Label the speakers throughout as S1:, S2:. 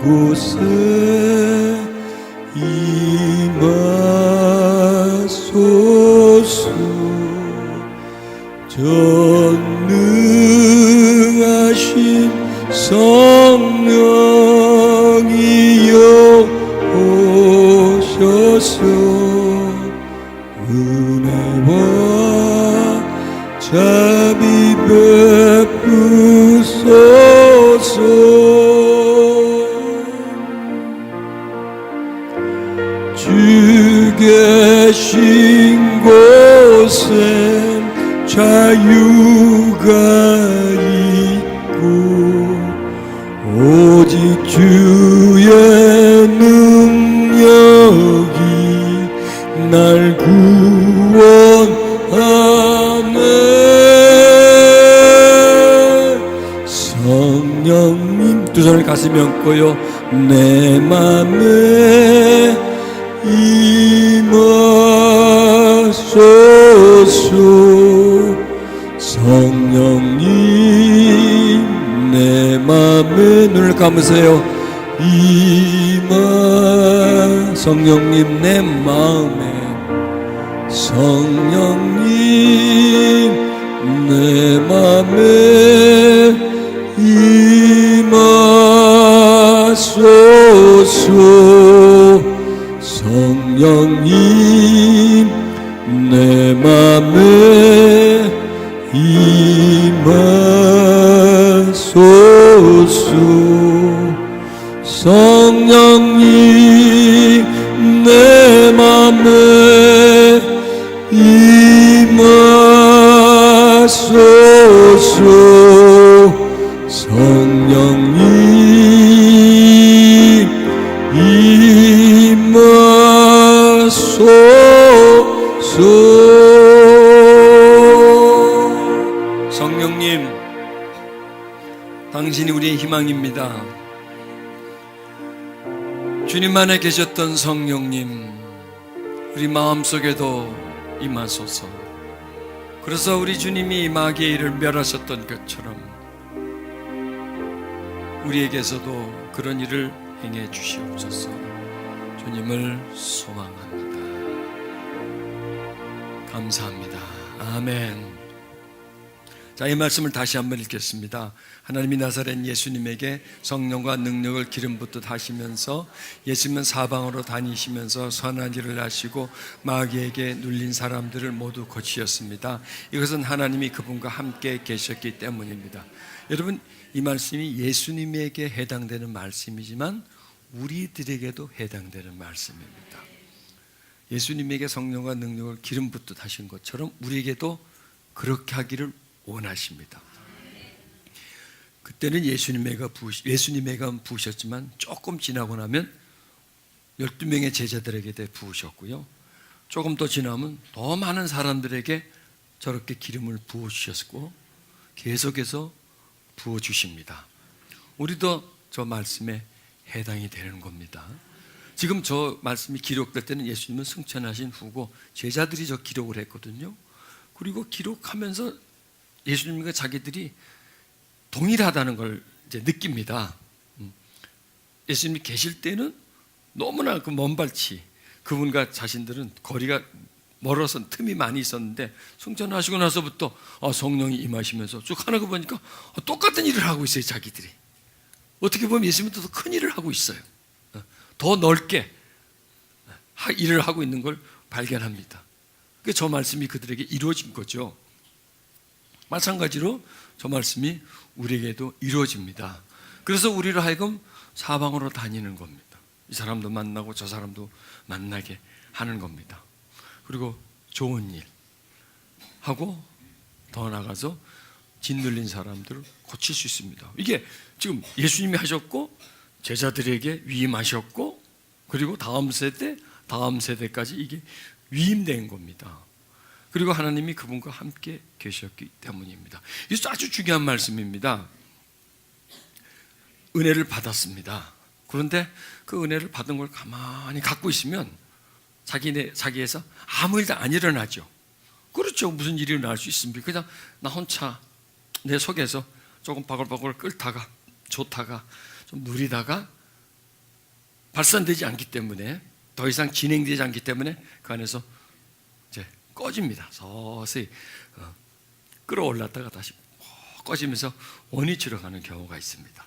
S1: 이곳에 임하소서. 전능하신 성령이여 오셔서 은혜와 자비 베푸소서. 주 계신 곳에 자유가 있고 오직 주의 능력이 날 구원하네. 성령님, 두 손을 가슴에 얹고요. 내 맘에 임하소서. 성령님, 내 맘에 눈을 감으세요. 성령님, 내 마음에. 성령님, 내 맘에 임하소서. 성령님, 내 맘에 임하소서. 성령님, 내 맘에 임하소서. 성령님 임하소서. 성령님, 당신이 우리의 희망입니다. 주님 안에 계셨던 성령님, 우리 마음속에도 임하소서. 그래서 우리 주님이 마귀의 일을 멸하셨던 것처럼 우리에게서도 그런 일을 행해 주시옵소서. 주님을 소망합니다. 감사합니다. 아멘. 자, 이 말씀을 다시 한번 읽겠습니다. 하나님이 나사렛 예수님에게 성령과 능력을 기름 붓듯 하시면서 예수님은 사방으로 다니시면서 선한 일을 하시고 마귀에게 눌린 사람들을 모두 고치셨습니다. 이것은 하나님이 그분과 함께 계셨기 때문입니다. 여러분, 이 말씀이 예수님에게 해당되는 말씀이지만 우리들에게도 해당되는 말씀입니다. 예수님에게 성령과 능력을 기름 붓듯 하신 것처럼 우리에게도 그렇게 하기를 원하십니다. 그때는 예수님에게 부으셨지만 조금 지나고 나면 12명의 제자들에게 부으셨고요. 조금 더 지나면 더 많은 사람들에게 저렇게 기름을 부어주셨고 계속해서 부어주십니다. 우리도 저 말씀에 해당이 되는 겁니다. 지금 저 말씀이 기록될 때는 예수님은 승천하신 후고 제자들이 저 기록을 했거든요. 그리고 기록하면서 예수님과 자기들이 동일하다는 걸 이제 느낍니다. 예수님이 계실 때는 너무나 그 먼 발치, 그분과 자신들은 거리가 멀어서 틈이 많이 있었는데 승천하시고 나서부터 성령이 임하시면서 쭉 하는 거 보니까 똑같은 일을 하고 있어요. 자기들이 어떻게 보면 예수님도 더 큰 일을 하고 있어요. 더 넓게 일을 하고 있는 걸 발견합니다. 그래서 저 말씀이 그들에게 이루어진 거죠. 마찬가지로 저 말씀이 우리에게도 이루어집니다. 그래서 우리로 하여금 사방으로 다니는 겁니다. 이 사람도 만나고 저 사람도 만나게 하는 겁니다. 그리고 좋은 일 하고 더 나가서 짓눌린 사람들을 고칠 수 있습니다. 이게 지금 예수님이 하셨고 제자들에게 위임하셨고 그리고 다음 세대까지 이게 위임된 겁니다. 그리고 하나님이 그분과 함께 계셨기 때문입니다. 이것도 아주 중요한 말씀입니다. 은혜를 받았습니다. 그런데 그 은혜를 받은 걸 가만히 갖고 있으면 자기에서 아무 일도 안 일어나죠. 그렇죠. 무슨 일이 일어날 수 있습니까? 그냥 나 혼자 내 속에서 조금 바글바글 끓다가 좋다가 좀 누리다가 발산되지 않기 때문에, 더 이상 진행되지 않기 때문에 그 안에서 이제 꺼집니다. 서서히 끌어올랐다가 다시 꺼지면서 원위치로 가는 경우가 있습니다.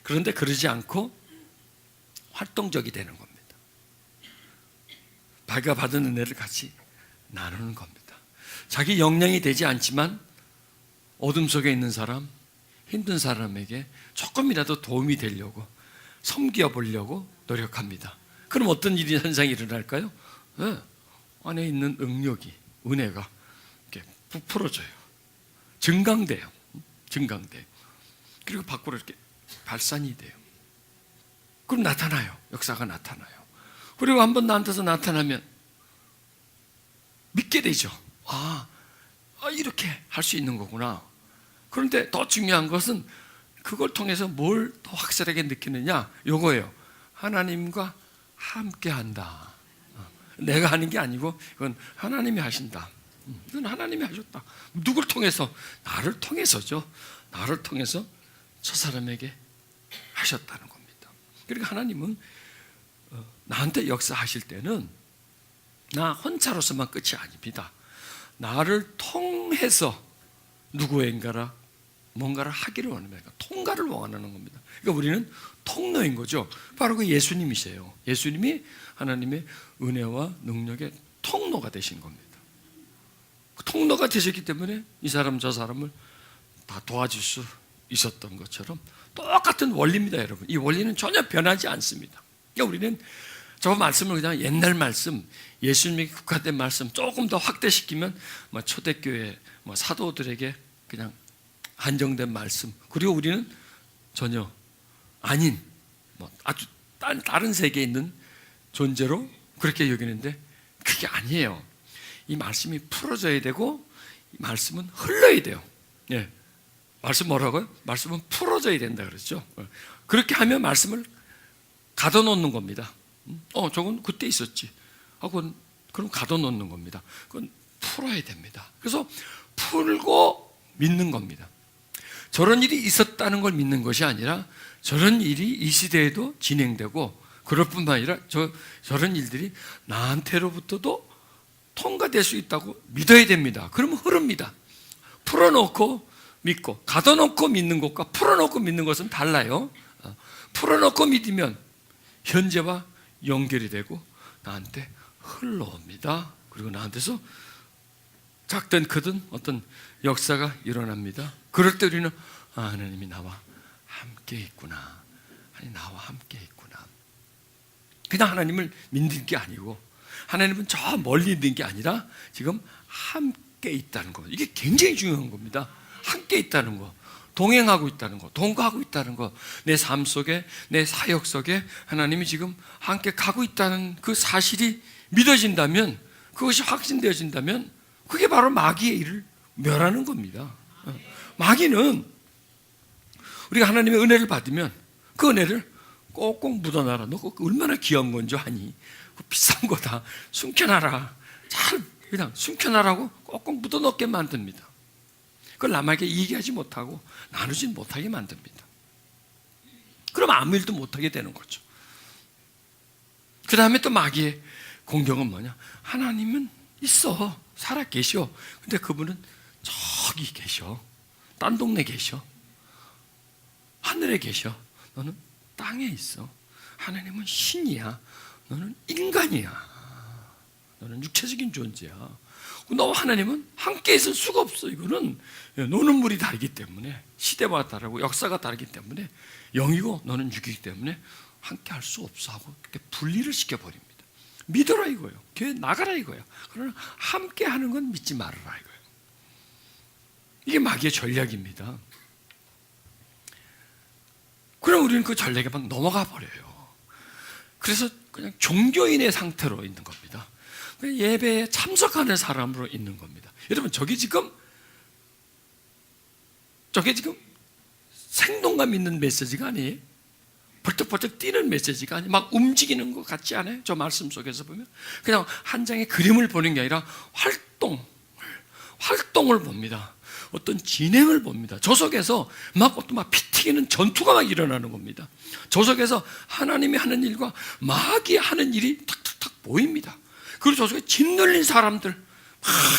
S1: 그런데 그러지 않고 활동적이 되는 겁니다. 자기가 받은 은혜를 같이 나누는 겁니다. 자기 역량이 되지 않지만 어둠 속에 있는 사람, 힘든 사람에게 조금이라도 도움이 되려고, 섬겨보려고 노력합니다. 그럼 어떤 현상이 일어날까요? 안에 있는 능력이, 은혜가 이렇게 부풀어져요. 증강돼요. 그리고 밖으로 이렇게 발산이 돼요. 그럼 나타나요. 역사가 나타나요. 그리고 한번 나한테서 나타나면 믿게 되죠. 이렇게 할 수 있는 거구나. 그런데 더 중요한 것은 그걸 통해서 뭘 더 확실하게 느끼느냐, 요거예요. 하나님과 함께 한다. 내가 하는 게 아니고 이건 하나님이 하신다. 이건 하나님이 하셨다. 누굴 통해서? 나를 통해서죠. 나를 통해서 저 사람에게 하셨다는 겁니다. 그러니까 하나님은 나한테 역사하실 때는 나 혼자로서만 끝이 아닙니다. 나를 통해서 누구인가라 뭔가를 하기를 원합니다. 통과를 원하는 겁니다. 그러니까 우리는 통로인 거죠. 바로 그 예수님이세요. 예수님이 하나님의 은혜와 능력의 통로가 되신 겁니다. 그 통로가 되셨기 때문에 이 사람 저 사람을 다 도와줄 수 있었던 것처럼 똑같은 원리입니다, 여러분. 이 원리는 전혀 변하지 않습니다. 그러니까 우리는 저 말씀을 그냥 옛날 말씀, 예수님이 국한된 말씀 조금 더 확대시키면 초대교회 사도들에게 그냥 한정된 말씀, 그리고 우리는 전혀 아닌 아주 다른 세계에 있는 존재로 그렇게 여기는데 그게 아니에요. 이 말씀이 풀어져야 되고 이 말씀은 흘러야 돼요. 예. 말씀 뭐라고요? 말씀은 풀어져야 된다 그랬죠. 그렇게 하면 말씀을 가둬놓는 겁니다. 저건 그때 있었지. 그럼 가둬놓는 겁니다. 그건 풀어야 됩니다. 그래서 풀고 믿는 겁니다. 저런 일이 있었다는 걸 믿는 것이 아니라 저런 일이 이 시대에도 진행되고 그럴 뿐만 아니라 저런 일들이 나한테로부터도 통과될 수 있다고 믿어야 됩니다. 그러면 흐릅니다. 풀어놓고 믿고, 가둬놓고 믿는 것과 풀어놓고 믿는 것은 달라요. 풀어놓고 믿으면 현재와 연결이 되고 나한테 흘러옵니다. 그리고 나한테서 작든 크든 어떤 역사가 일어납니다. 그럴 때 우리는 하나님이 나와 함께 있구나. 하나님 나와 함께 있구나. 그냥 하나님을 믿는 게 아니고 하나님은 저 멀리 있는 게 아니라 지금 함께 있다는 거. 이게 굉장히 중요한 겁니다. 함께 있다는 거, 동행하고 있다는 거, 동거하고 있다는 거, 내 삶 속에, 내 사역 속에 하나님이 지금 함께 가고 있다는 그 사실이 믿어진다면, 그것이 확신되어진다면 그게 바로 마귀의 일을 멸하는 겁니다. 마귀는 우리가 하나님의 은혜를 받으면 그 은혜를 꼭꼭 묻어놔라. 너 그거 얼마나 귀한 건 줄 아니? 그거 비싼 거다. 숨겨놔라. 잘 그냥 숨겨놔라고 꼭꼭 묻어놓게 만듭니다. 그걸 남에게 얘기하지 못하고 나누지 못하게 만듭니다. 그럼 아무 일도 못하게 되는 거죠. 그 다음에 또 마귀의 공격은 뭐냐? 하나님은 있어. 살아 계셔. 근데 그분은 저기 계셔. 딴 동네 계셔. 하늘에 계셔. 너는 땅에 있어. 하나님은 신이야. 너는 인간이야. 너는 육체적인 존재야. 너와 하나님은 함께 있을 수가 없어. 이거는 노는 물이 다르기 때문에, 시대와 다르고 역사가 다르기 때문에, 영이고 너는 육이기 때문에 함께 할 수 없어 하고 이렇게 분리를 시켜버립니다. 믿어라 이거예요. 교회 나가라 이거예요. 그러나 함께 하는 건 믿지 말아라 이거예요. 이게 마귀의 전략입니다. 그럼 우리는 그 전략에 막 넘어가 버려요. 그래서 그냥 종교인의 상태로 있는 겁니다. 예배에 참석하는 사람으로 있는 겁니다. 여러분, 저게 지금 생동감 있는 메시지가 아니에요. 벌떡벌떡 뛰는 메시지가 아니에요. 막 움직이는 것 같지 않아요? 저 말씀 속에서 보면 그냥 한 장의 그림을 보는 게 아니라 활동을 봅니다. 어떤 진행을 봅니다. 저 속에서 막 피 튀기는 전투가 막 일어나는 겁니다. 저 속에서 하나님이 하는 일과 마귀 하는 일이 탁탁탁 보입니다. 그리고 저 속에 짓눌린 사람들,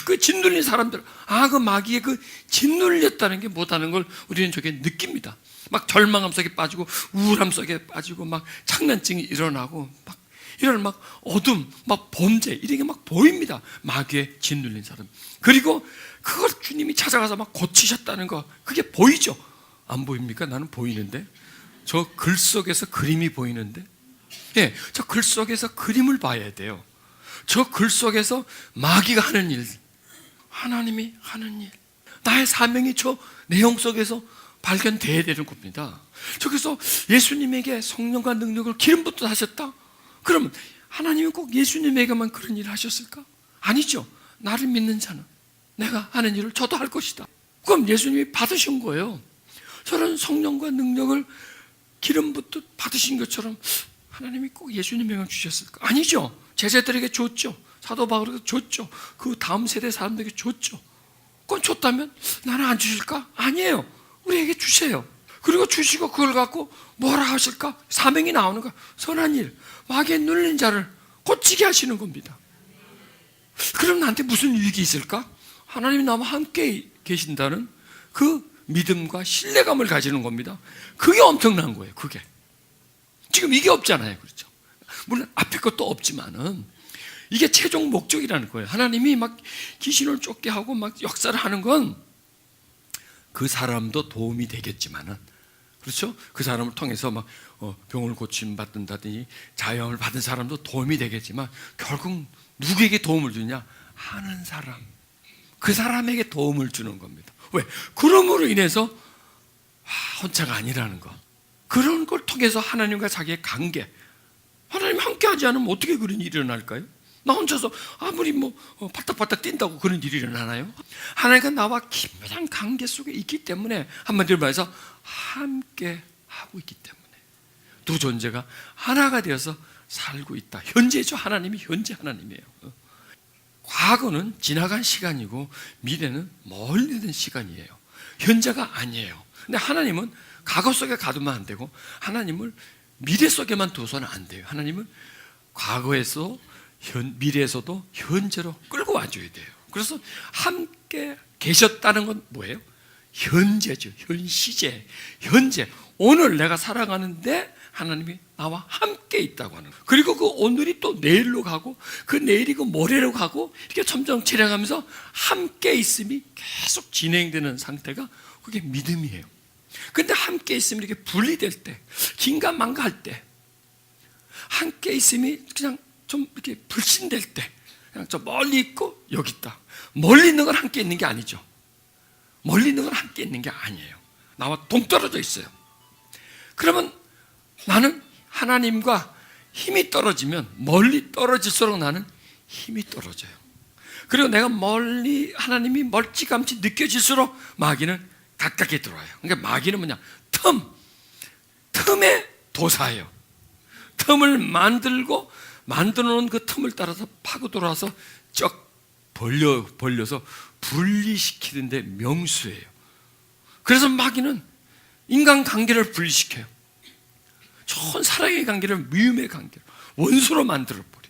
S1: 그 짓눌린 사람들, 그 마귀의 그 짓눌렸다는 게 뭐다는 걸 우리는 저게 느낍니다. 막 절망함 속에 빠지고 우울함 속에 빠지고 막 장난증이 일어나고 막 이런 막 어둠, 막 범죄 이런 게 막 보입니다. 마귀에 짓눌린 사람. 그리고 그걸 주님이 찾아가서 막 고치셨다는 거 그게 보이죠? 안 보입니까? 나는 보이는데. 저 글 속에서 그림이 보이는데. 예, 저 글 속에서 그림을 봐야 돼요. 저 글 속에서 마귀가 하는 일, 하나님이 하는 일, 나의 사명이 저 내용 속에서 발견돼야 되는 겁니다. 저기서 예수님에게 성령과 능력을 기름 붓듯 하셨다? 그러면 하나님이 꼭 예수님에게만 그런 일을 하셨을까? 아니죠. 나를 믿는 자는 내가 하는 일을 저도 할 것이다. 그럼 예수님이 받으신 거예요. 저런 성령과 능력을 기름 붓듯 받으신 것처럼 하나님이 꼭 예수님에게만 주셨을까? 아니죠. 제자들에게 줬죠. 사도 바울에게 줬죠. 그 다음 세대 사람들에게 줬죠. 그건 줬다면 나는 안 주실까? 아니에요. 우리에게 주세요. 그리고 주시고 그걸 갖고 뭐라 하실까? 사명이 나오는 거야. 선한 일, 마귀에 눌린 자를 고치게 하시는 겁니다. 그럼 나한테 무슨 유익이 있을까? 하나님이 나와 함께 계신다는 그 믿음과 신뢰감을 가지는 겁니다. 그게 엄청난 거예요. 그게 지금 이게 없잖아요. 그렇죠? 물론 앞에 것도 없지만은 이게 최종 목적이라는 거예요. 하나님이 막 귀신을 쫓게 하고 막 역사를 하는 건 그 사람도 도움이 되겠지만은, 그렇죠? 그 사람을 통해서 막 병을 고침 받는다든지 자유함을 받은 사람도 도움이 되겠지만 결국 누구에게 도움을 주냐? 하는 사람, 그 사람에게 도움을 주는 겁니다. 왜? 그럼으로 인해서 혼자가 아니라는 거, 그런 걸 통해서 하나님과 자기의 관계, 하나님 함께하지 않으면 어떻게 그런 일이 일어날까요? 나 혼자서 아무리 팔딱팔딱 뛴다고 그런 일이 일어나나요? 하나님과 나와 긴밀한 관계 속에 있기 때문에, 한마디로 말해서 함께 하고 있기 때문에 두 존재가 하나가 되어서 살고 있다. 현재죠. 하나님이 현재 하나님이에요. 과거는 지나간 시간이고 미래는 멀리 있는 시간이에요. 현재가 아니에요. 근데 하나님은 과거 속에 가두면 안 되고 하나님을 미래 속에만 둬서는 안 돼요. 하나님은 과거에서 미래에서도 현재로 끌고 와줘야 돼요. 그래서 함께 계셨다는 건 뭐예요? 현재죠. 현시제. 현재. 오늘 내가 살아가는데 하나님이 나와 함께 있다고 하는 거예요. 그리고 그 오늘이 또 내일로 가고 그 내일이 그 모레로 가고 이렇게 점점 진행하면서 함께 있음이 계속 진행되는 상태가 그게 믿음이에요. 근데 함께 있음이 이렇게 분리될 때, 긴가민가 할 때, 함께 있음이 그냥 좀 이렇게 불신될 때, 그냥 저 멀리 있고 여기 있다. 멀리 있는 건 함께 있는 게 아니죠. 멀리 있는 건 함께 있는 게 아니에요. 나와 동떨어져 있어요. 그러면 나는 하나님과 힘이 떨어지면 멀리 떨어질수록 나는 힘이 떨어져요. 그리고 내가 멀리 하나님이 멀찌감치 느껴질수록 마귀는 가깝게 들어와요. 그러니까 마귀는 뭐냐? 틈의 도사예요. 틈을 만들어 놓은 그 틈을 따라서 파고 들어와서 쩍 벌려서 분리시키는데 명수예요. 그래서 마귀는 인간관계를 분리시켜요. 좋은 사랑의 관계를 미움의 관계로, 원수로 만들어버려.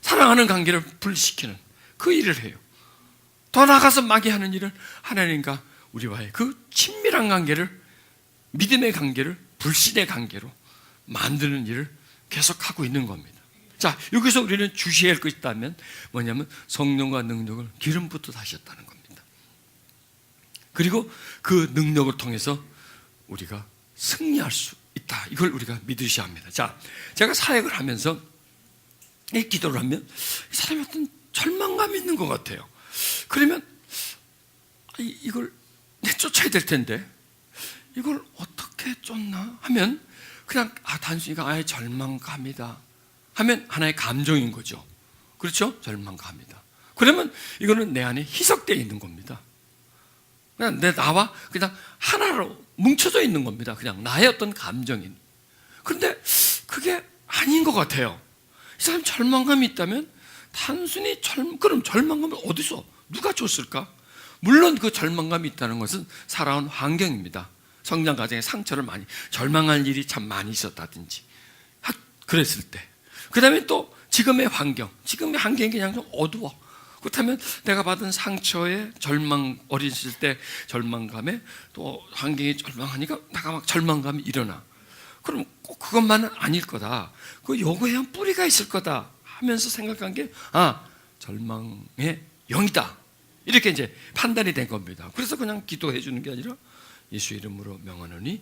S1: 사랑하는 관계를 분리시키는 그 일을 해요. 더 나아가서 마귀 하는 일은 하나님과 우리와의 그 친밀한 관계를, 믿음의 관계를 불신의 관계로 만드는 일을 계속하고 있는 겁니다. 자, 여기서 우리는 주시해야 할 것이 있다면 뭐냐면 성령과 능력을 기름 붓듯 하셨다는 겁니다. 그리고 그 능력을 통해서 우리가 승리할 수 있다. 이걸 우리가 믿으셔야 합니다. 자, 제가 사역을 하면서 이 기도를 하면 이 사람이 어떤 절망감이 있는 것 같아요. 그러면 이걸 내쫓아야 될 텐데 이걸 어떻게 쫓나 하면 그냥 단순히 절망감이다 하면 하나의 감정인 거죠. 그렇죠? 절망감이다. 그러면 이거는 내 안에 희석되어 있는 겁니다. 그냥 나와 그냥 하나로 뭉쳐져 있는 겁니다. 그냥 나의 어떤 감정인. 그런데 그게 아닌 것 같아요. 이 사람 절망감이 있다면 단순히 그럼 절망감을 어디서 누가 줬을까? 물론 그 절망감이 있다는 것은 살아온 환경입니다. 성장 과정에 상처를 많이, 절망할 일이 참 많이 있었다든지 그랬을 때, 그 다음에 또 지금의 환경이 그냥 좀 어두워. 그렇다면 내가 받은 상처에 어렸을 때 절망감에 또 환경이 절망하니까 내가 막 절망감이 일어나. 그럼 꼭 그것만은 아닐 거다. 그 요거에 뿌리가 있을 거다 하면서 생각한 게, 절망의 영이다. 이렇게 이제 판단이 된 겁니다. 그래서 그냥 기도해 주는 게 아니라 예수 이름으로 명하노니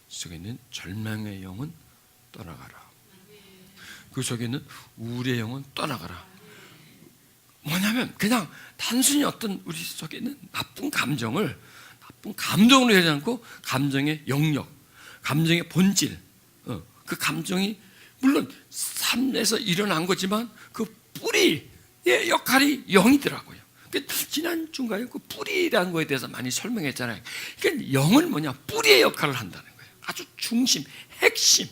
S1: 속에 있는 절망의 영은 떠나가라. 그 속에 있는 우울의 영은 떠나가라. 뭐냐면 그냥 단순히 어떤 우리 속에 있는 나쁜 감정으로 하지 않고 감정의 영역, 감정의 본질, 그 감정이 물론 삶에서 일어난 거지만 그 뿌리의 역할이 영이더라고요. 지난 중간에 그 뿌리라는 거에 대해서 많이 설명했잖아요. 그러니까 영은 뭐냐? 뿌리의 역할을 한다는 거예요. 아주 중심, 핵심.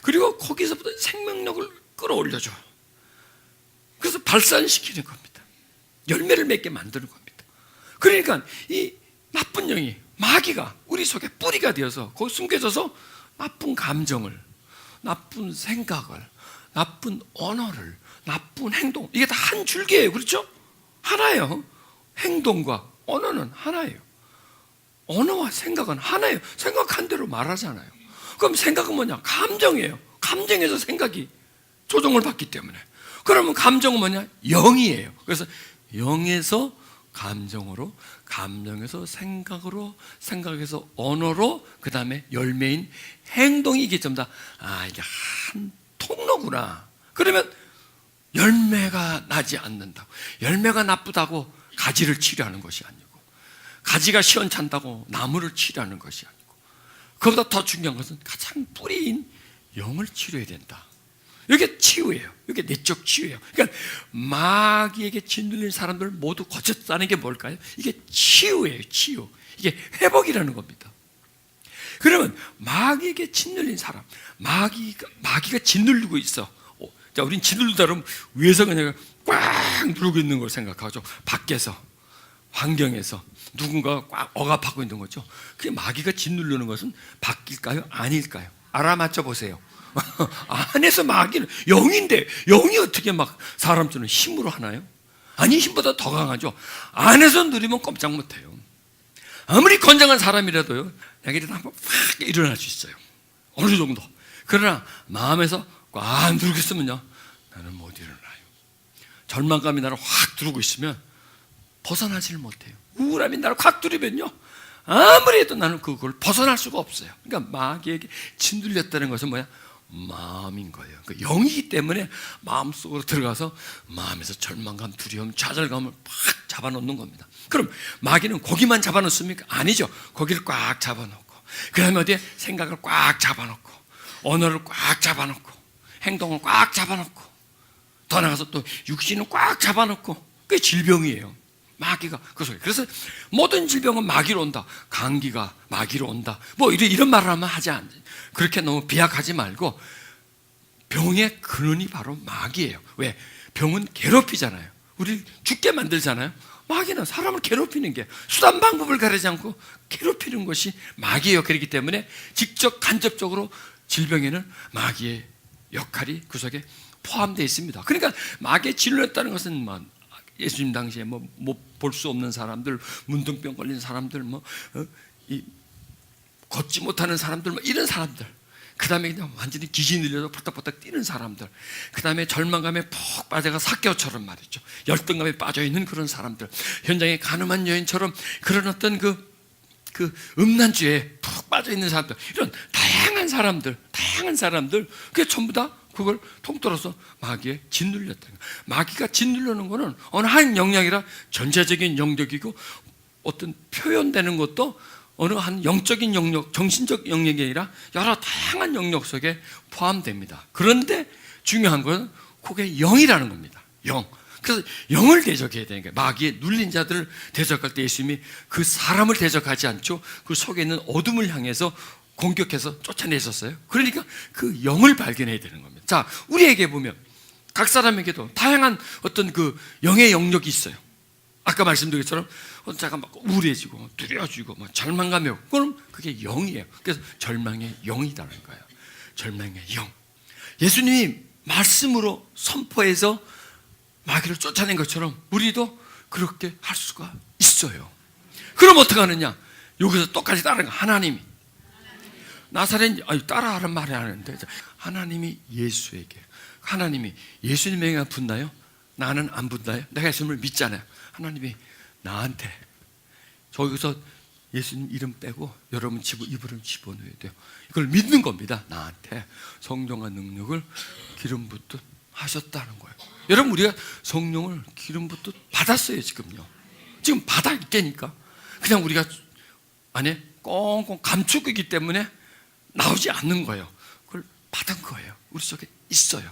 S1: 그리고 거기서부터 생명력을 끌어올려줘. 그래서 발산시키는 겁니다. 열매를 맺게 만드는 겁니다. 그러니까 이 나쁜 영이, 마귀가 우리 속에 뿌리가 되어서 거기 숨겨져서 나쁜 감정을, 나쁜 생각을, 나쁜 언어를, 나쁜 행동, 이게 다 한 줄기예요. 그렇죠? 하나예요. 행동과 언어는 하나예요. 언어와 생각은 하나예요. 생각한 대로 말하잖아요. 그럼 생각은 뭐냐? 감정이에요. 감정에서 생각이 조종을 받기 때문에. 그러면 감정은 뭐냐? 영이에요. 그래서 영에서 감정으로, 감정에서 생각으로, 생각에서 언어로, 그 다음에 열매인 행동이 이게 전부 다, 이게 한 통로구나. 그러면 열매가 나지 않는다고, 열매가 나쁘다고 가지를 치료하는 것이 아니고, 가지가 시원찮다고 나무를 치료하는 것이 아니고, 그보다 더 중요한 것은 가장 뿌리인 영을 치료해야 된다. 이게 치유예요. 이게 내적 치유예요. 그러니까 마귀에게 짓눌린 사람들 모두 거쳤다는 게 뭘까요? 이게 치유예요. 치유. 이게 회복이라는 겁니다. 그러면 마귀에게 짓눌린 사람, 마귀가 짓누르고 있어. 자, 우린 짓누르다 그러면 위에서 그냥 꽉 누르고 있는 걸 생각하죠. 밖에서, 환경에서 누군가가 꽉 억압하고 있는 거죠. 그게 마귀가 짓누르는 것은 밖일까요? 아닐까요? 알아맞혀 보세요. 안에서 마귀는 영인데, 영이 어떻게 막 사람처럼 힘으로 하나요? 아니, 힘보다 더 강하죠. 안에서 누리면 꼼짝 못해요. 아무리 건장한 사람이라도요, 자기들은 한번 확 일어날 수 있어요. 어느 정도. 그러나 마음에서 꽉 누르고 있으면요, 나는 못 일어나요. 절망감이 나를 확 두르고 있으면 벗어나지를 못해요. 우울함이 나를 확 두르면요, 아무리 해도 나는 그걸 벗어날 수가 없어요. 그러니까 마귀에게 짓눌렸다는 것은 뭐야? 마음인 거예요. 그 영이기 때문에 마음속으로 들어가서 마음에서 절망감, 두려움, 좌절감을 팍 잡아놓는 겁니다. 그럼 마귀는 거기만 잡아놓습니까? 아니죠. 거기를 꽉 잡아놓고, 그 다음에 어디에 생각을 꽉 잡아놓고, 언어를 꽉 잡아놓고, 행동을 꽉 잡아놓고, 더 나가서 또 육신을 꽉 잡아놓고, 그게 질병이에요. 마귀가 그 속에. 그래서 모든 질병은 마귀로 온다. 감기가 마귀로 온다. 뭐 이런 말을 하면 하지 않. 그렇게 너무 비약하지 말고, 병의 근원이 바로 마귀예요. 왜? 병은 괴롭히잖아요. 우리 죽게 만들잖아요. 마귀는 사람을 괴롭히는 게, 수단 방법을 가리지 않고 괴롭히는 것이 마귀예요. 그렇기 때문에 직접 간접적으로 질병에는 마귀의 역할이 그 속에 포함되어 있습니다. 그러니까 마귀에 짓눌렸다는 것은 예수님 당시에 볼 수 없는 사람들, 문둥병 걸린 사람들, 걷지 못하는 사람들, 이런 사람들, 그 다음에 그냥 완전히 기신이 들려서 버떡버떡 뛰는 사람들, 그 다음에 절망감에 푹 빠져가 삭개오처럼 말이죠, 열등감에 빠져있는 그런 사람들, 현장에 가늠한 여인처럼 그런 어떤 그 음란주에 푹 빠져있는 사람들, 이런 다양한 사람들, 그게 전부 다 그걸 통틀어서 마귀에 짓눌렸다는 거예요. 마귀가 짓누르는 거는 어느 한 영역이라 전체적인 영역이고, 어떤 표현되는 것도 어느 한 영적인 영역, 정신적 영역이 아니라 여러 다양한 영역 속에 포함됩니다. 그런데 중요한 건 그게 영이라는 겁니다. 영. 그래서 영을 대적해야 되는 거예요. 마귀에 눌린 자들을 대적할 때 예수님이 그 사람을 대적하지 않죠. 그 속에 있는 어둠을 향해서 공격해서 쫓아내셨어요. 그러니까 그 영을 발견해야 되는 겁니다. 자, 우리에게 보면 각 사람에게도 다양한 어떤 그 영의 영역이 있어요. 아까 말씀드린 것처럼 자가 막 우울해지고 두려워지고 막 절망감이 오고, 그럼 그게 영이에요. 그래서 절망의 영이라는 거예요. 절망의 영. 예수님이 말씀으로 선포해서 마귀를 쫓아낸 것처럼 우리도 그렇게 할 수가 있어요. 그럼 어떻게 하느냐? 여기서 똑같이 따르는 거. 하나님이 나사렛, 따라하는 말이 하는데, 하나님이 예수에게, 하나님이 예수님에게 붙나요? 나는 안 붙나요? 내가 예수님을 믿잖아요. 하나님이 나한테, 저기서 예수님 이름 빼고 여러분 이름 집어넣어야 돼요. 이걸 믿는 겁니다. 나한테 성령과 능력을 기름 붓듯 하셨다는 거예요. 여러분, 우리가 성령을 기름 붓듯 받았어요. 지금요. 지금 받아 있다니까. 그냥 우리가 안에 꽁꽁 감추고 있기 때문에 나오지 않는 거예요. 그걸 받은 거예요. 우리 속에 있어요.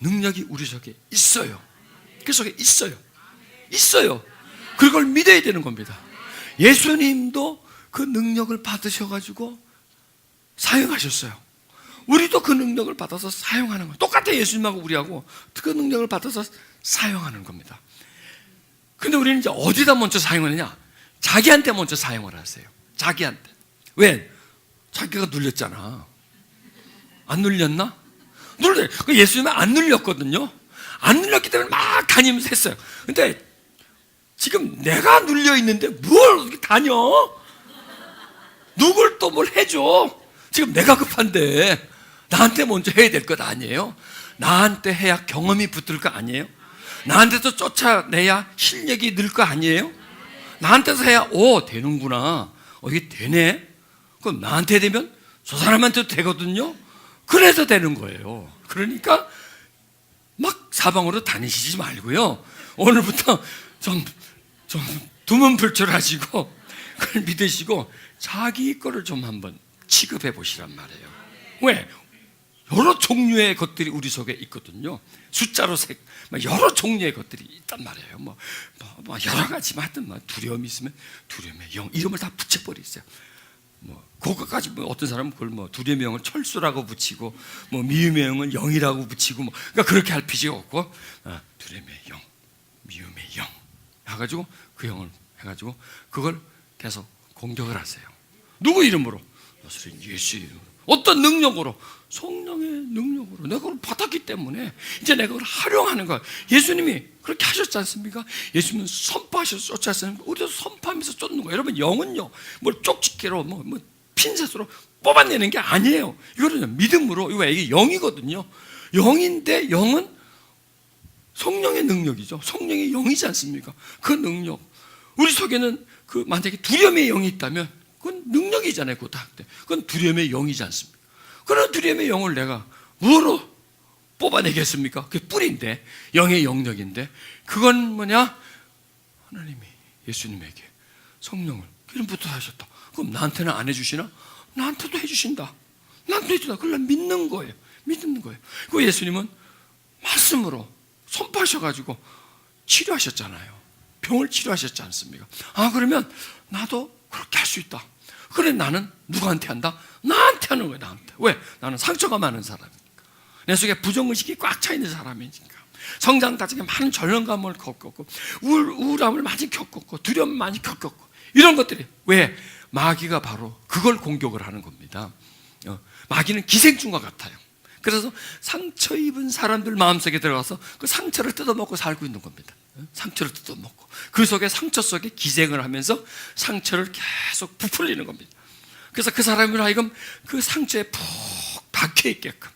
S1: 능력이 우리 속에 있어요. 그 속에 있어요. 있어요. 그걸 믿어야 되는 겁니다. 예수님도 그 능력을 받으셔가지고 사용하셨어요. 우리도 그 능력을 받아서 사용하는 거예요. 똑같아요. 예수님하고 우리하고 그 능력을 받아서 사용하는 겁니다. 근데 우리는 이제 어디다 먼저 사용하느냐? 자기한테 먼저 사용을 하세요. 자기한테. 왜? 자기가 눌렸잖아. 안 눌렸나? 눌려요. 예수님은 안 눌렸거든요. 안 눌렸기 때문에 막 다니면서 했어요. 근데 지금 내가 눌려 있는데 뭘 이렇게 다녀? 누굴 또 뭘 해줘? 지금 내가 급한데 나한테 먼저 해야 될 것 아니에요? 나한테 해야 경험이 붙을 거 아니에요? 나한테서 쫓아내야 실력이 늘 거 아니에요? 나한테서 해야 되는구나. 이게 되네? 그럼 나한테 되면 저 사람한테도 되거든요. 그래서 되는 거예요. 그러니까 막 사방으로 다니시지 말고요. 오늘부터 좀 두문불출하시고 그걸 믿으시고 자기 거를 좀 한번 취급해 보시란 말이에요. 왜? 여러 종류의 것들이 우리 속에 있거든요. 숫자로 여러 종류의 것들이 있단 말이에요. 여러 가지 하여튼 두려움이 있으면 두려움의 영, 이름을 다 붙여버리세요. 그거까지 어떤 사람은 그걸 두려움의 영을 철수라고 붙이고 미움의 영을 영이라고 붙이고 그러니까 그렇게 할 필요가 없고 두려움의 영, 미움의 영 해가지고 그 영을 해가지고 그걸 계속 공격을 하세요. 누구 이름으로? 예수 이름으로. 어떤 능력으로? 성령의 능력으로. 내가 그걸 받았기 때문에 이제 내가 그걸 활용하는 거야. 예수님이 그렇게 하셨지 않습니까? 예수님은 선포하셔서 쫓지 않습니까? 우리도 선포하면서 쫓는 거예요. 여러분, 영은요, 쪽집게로 핀셋으로 뽑아내는 게 아니에요. 이거는 믿음으로. 이게 영이거든요. 영인데 영은 성령의 능력이죠. 성령의 영이지 않습니까? 그 능력. 우리 속에는 만약에 두려움의 영이 있다면 그건 능력이잖아요. 그건 두려움의 영이지 않습니까? 그런 두려움의 영을 내가 뭐로 뽑아내겠습니까? 그게 뿌리인데, 영의 영역인데, 그건 뭐냐? 하나님이 예수님에게 성령을 기름부터 하셨다. 그럼 나한테는 안 해주시나? 나한테도 해주신다. 나한테도 해주신다. 그걸 믿는 거예요. 믿는 거예요. 그 예수님은 말씀으로 선포하셔가지고 치료하셨잖아요. 병을 치료하셨지 않습니까? 그러면 나도 그렇게 할 수 있다. 그래, 나는 누구한테 한다? 나한테 하는 거야, 나한테. 왜? 나는 상처가 많은 사람이니까. 내 속에 부정의식이 꽉 차 있는 사람이니까. 성장 과정에 많은 절망감을 겪었고, 우울함을 많이 겪었고, 두려움을 많이 겪었고, 이런 것들이. 왜? 마귀가 바로 그걸 공격을 하는 겁니다. 마귀는 기생충과 같아요. 그래서 상처 입은 사람들 마음속에 들어가서 그 상처를 뜯어먹고 살고 있는 겁니다. 상처를 뜯어먹고 그 속에 상처 속에 기생을 하면서 상처를 계속 부풀리는 겁니다. 그래서 그 사람을 하여금 그 상처에 푹 박혀 있게끔,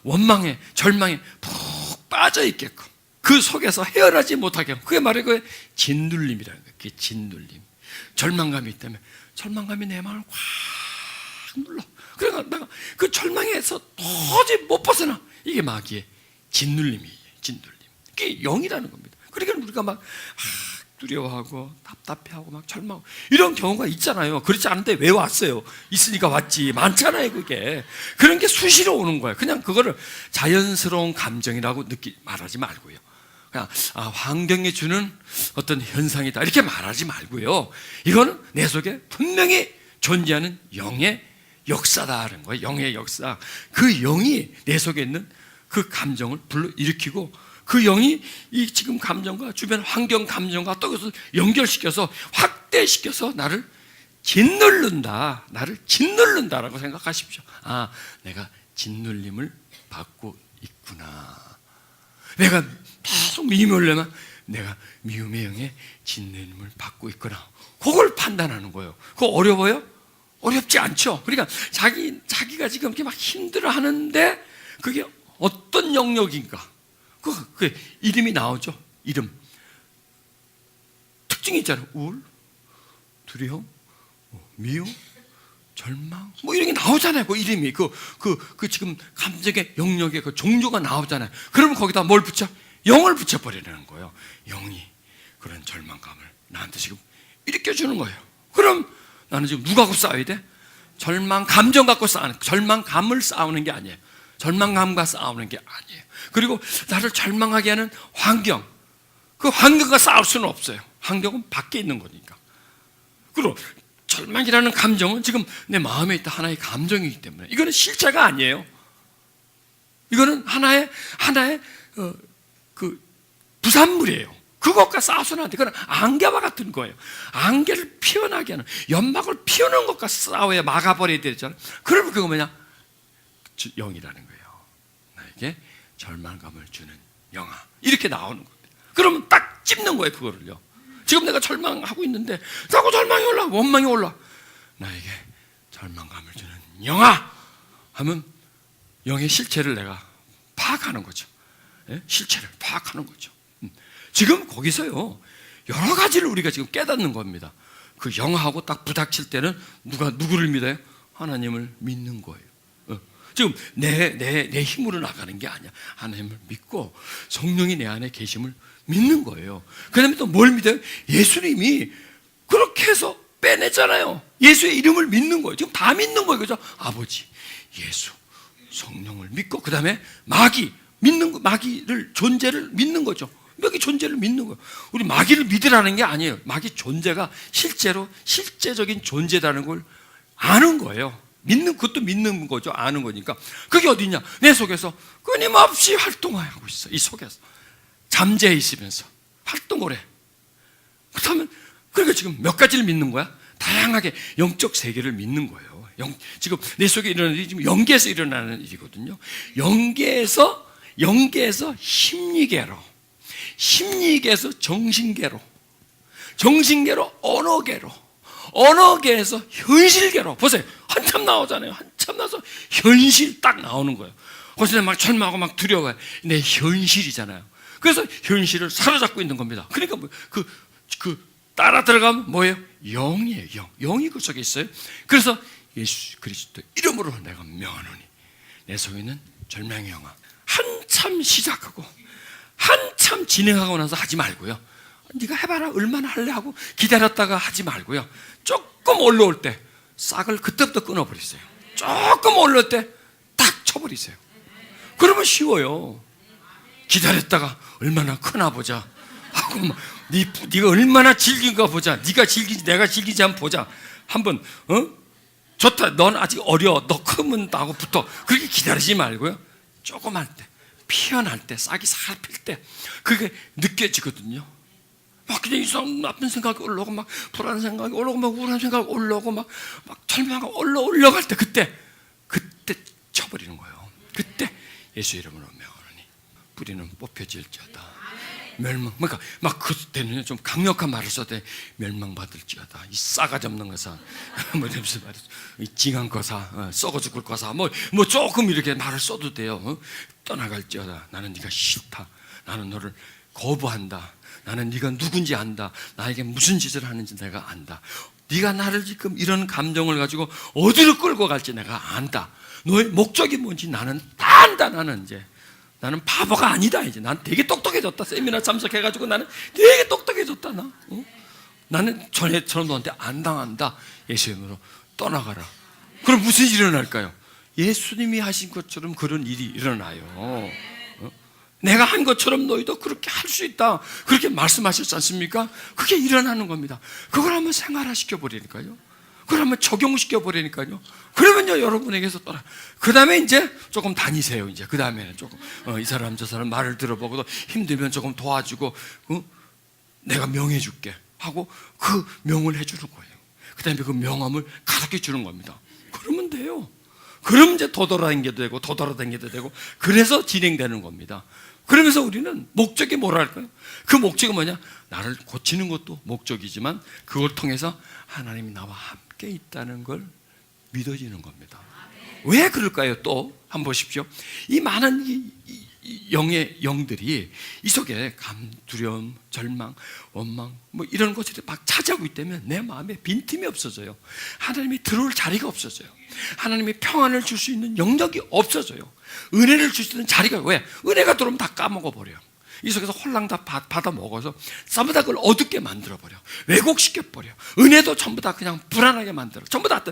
S1: 원망에 절망에 푹 빠져 있게끔, 그 속에서 헤어나지 못하게 하고, 그게 말이 그 짓눌림이라는 거예요. 그게 짓눌림. 절망감이 있다면 절망감이 내 마음을 확 눌러. 그러니까 내가 그 절망에서 도저히 못 벗어나. 이게 마귀의 짓눌림이에요. 짓눌림. 그게 영이라는 겁니다. 그러니까 우리가 막 두려워하고 답답해하고 막 절망하고 이런 경우가 있잖아요. 그렇지 않은데 왜 왔어요? 있으니까 왔지. 많잖아요. 그게. 그런 게 수시로 오는 거예요. 그냥 그거를 자연스러운 감정이라고 말하지 말고요. 그냥 환경이 주는 어떤 현상이다 이렇게 말하지 말고요. 이거는 내 속에 분명히 존재하는 영의 역사다라는 거예요. 영의 역사. 그 영이 내 속에 있는 그 감정을 불러일으키고 그 영이 이 지금 감정과 주변 환경 감정과 또 그것을 연결시켜서 확대시켜서 나를 짓누른다. 나를 짓누른다라고 생각하십시오. 아, 내가 짓눌림을 받고 있구나. 내가 계속 미움이 올려면 내가 미움의 영에 짓눌림을 받고 있구나. 그걸 판단하는 거예요. 그거 어려워요? 어렵지 않죠. 그러니까 자기가 지금 이렇게 막 힘들어 하는데 그게 어떤 영역인가? 그 이름이 나오죠. 이름. 특징이 있잖아요. 우울, 두려움, 미움, 절망, 뭐 이런 게 나오잖아요. 그 이름이 그 지금 감정의 영역에 그 종류가 나오잖아요. 그러면 거기다 뭘 붙여? 영을 붙여버리는 거예요. 영이 그런 절망감을 나한테 지금 일으켜주는 거예요. 그럼 나는 지금 누구하고 싸워야 돼? 절망 감정 갖고 싸우는, 절망감을 싸우는 게 아니에요. 절망감과 싸우는 게 아니에요. 그리고 나를 절망하게 하는 환경, 그 환경과 싸울 수는 없어요. 환경은 밖에 있는 거니까. 그리고 절망이라는 감정은 지금 내 마음에 있다 하나의 감정이기 때문에 이거는 실체가 아니에요. 이거는 하나의 그 부산물이에요. 그것과 싸워서는 안 돼. 그건 안개와 같은 거예요. 안개를 피어나게 하는, 연막을 피우는 것과 싸워야 막아버려야 되잖아요. 그러면 그거 뭐냐? 영이라는 거예요. 나에게 절망감을 주는 영아. 이렇게 나오는 겁니다. 그러면 딱 찝는 거예요, 그거를요. 지금 내가 절망하고 있는데 자꾸 절망이 올라, 원망이 올라. 나에게 절망감을 주는 영아 하면 영의 실체를 내가 파악하는 거죠. 예? 실체를 파악하는 거죠. 지금 거기서요 여러 가지를 우리가 지금 깨닫는 겁니다. 그 영하고 딱 부닥칠 때는 누구를 믿어요? 하나님을 믿는 거예요. 지금 내 힘으로 나가는 게 아니야. 하나님을 믿고 성령이 내 안에 계심을 믿는 거예요. 그 다음에 또 뭘 믿어요? 예수님이 그렇게 해서 빼냈잖아요. 예수의 이름을 믿는 거예요. 지금 다 믿는 거예요. 그죠? 아버지, 예수, 성령을 믿고 그 다음에 마귀를 존재를 믿는 거죠. 마귀 존재를 믿는 거예요. 우리 마귀를 믿으라는 게 아니에요. 마귀 존재가 실제적인 존재라는 걸 아는 거예요. 그것도 믿는 거죠. 아는 거니까. 그게 어디냐? 내 속에서 끊임없이 활동하고 있어. 이 속에서. 잠재해 있으면서 활동을 해. 그렇다면, 그러니까 지금 몇 가지를 믿는 거야? 다양하게 영적 세계를 믿는 거예요. 지금 내 속에 일어나는 일이 지금 영계에서 일어나는 일이거든요. 영계에서 심리계로, 심리계에서 정신계로, 정신계로 언어계로, 언어계에서 현실계로. 보세요. 한참 나오잖아요. 한참 나서 현실 딱 나오는 거예요. 그래서 막 절망하고 막 두려워요. 내 현실이잖아요. 그래서 현실을 사로잡고 있는 겁니다. 그러니까 따라 들어가면 뭐예요? 영이에요. 영이 그 속에 있어요. 그래서 예수 그리스도 이름으로 내가 명하노니 내 속에 있는 절망의 영아. 한참 시작하고 한참 진행하고 나서 하지 말고요. 네가 해봐라, 얼마나 할래 하고 기다렸다가 하지 말고요. 조금 올라올 때 싹을 그때부터 끊어버리세요. 조금 올라올 때 딱 쳐버리세요. 그러면 쉬워요. 기다렸다가 얼마나 크나 보자 하고 막 네가 얼마나 즐긴가 보자. 네가 즐기지 내가 즐기지 한번 보자. 한번 좋다. 넌 아직 어려. 너 크면 나하고 붙어. 그렇게 기다리지 말고요. 조금 할 때, 피어날 때, 싹이 살필 때 그게 느껴지거든요. 막 그냥 이상 나쁜 생각이 올라오고 막 불안한 생각이 올라오고 막 우울한 생각이 올라오고 막 절망하고 올라갈 때 그때 쳐버리는 거예요. 그때 예수 이름으로 명하노니 뿌리는 뽑혀질지어다. 그러니까 막 그때는 좀 강력한 말을 써도 멸망받을지어다. 이 싸가지 없는 거사, 뭐 무슨 말이죠? 이 징한 거사, 썩어 죽을 거사, 뭐 조금 이렇게 말을 써도 돼요. 떠나갈지어다. 나는 네가 싫다. 나는 너를 거부한다. 나는 네가 누군지 안다. 나에게 무슨 짓을 하는지 내가 안다. 네가 나를 지금 이런 감정을 가지고 어디로 끌고 갈지 내가 안다. 너의 목적이 뭔지 나는 다 안다. 나는 바보가 아니다. 이제 난 되게 똑똑해졌다. 세미나 참석해가지고 나는 되게 똑똑해졌다. 나는 전에처럼 너한테 안 당한다. 예수의 이름으로 떠나가라. 그럼 무슨 일이 일어날까요? 예수님이 하신 것처럼 그런 일이 일어나요. 내가 한 것처럼 너희도 그렇게 할 수 있다. 그렇게 말씀하셨지 않습니까? 그게 일어나는 겁니다. 그걸 한번 생활화시켜 버리니까요. 그러면 적용시켜 버리니까요. 그러면요, 여러분에게서 떠나. 그 다음에 이제 조금 다니세요. 이제 그 다음에는 조금 이 사람 저 사람 말을 들어보고도 힘들면 조금 도와주고, 내가 명해줄게 하고 그 명을 해주는 거예요. 그 다음에 그 명함을 가득히 주는 겁니다. 그러면 돼요. 그럼 이제 더 돌아다녀도 되고 더 돌아다녀도 되고, 그래서 진행되는 겁니다. 그러면서 우리는 목적이 뭐랄까요? 그 목적이 뭐냐? 나를 고치는 것도 목적이지만 그걸 통해서 하나님이 나와 함께 있다는 걸 믿어지는 겁니다. 왜 그럴까요? 또 한번 보십시오. 이 많은 이 영의 영들이 이 속에 두려움, 절망, 원망 뭐 이런 것들이 막 차지하고 있다면 내 마음에 빈틈이 없어져요. 하나님이 들어올 자리가 없어져요. 하나님이 평안을 줄 수 있는 영역이 없어져요. 은혜를 줄 수 있는 자리가, 왜? 은혜가 들어오면 다 까먹어버려요. 이 속에서 홀랑 다 받아 먹어서 전부 다 그걸 어둡게 만들어버려. 왜곡시켜버려. 은혜도 전부 다 그냥 불안하게 만들어. 전부 다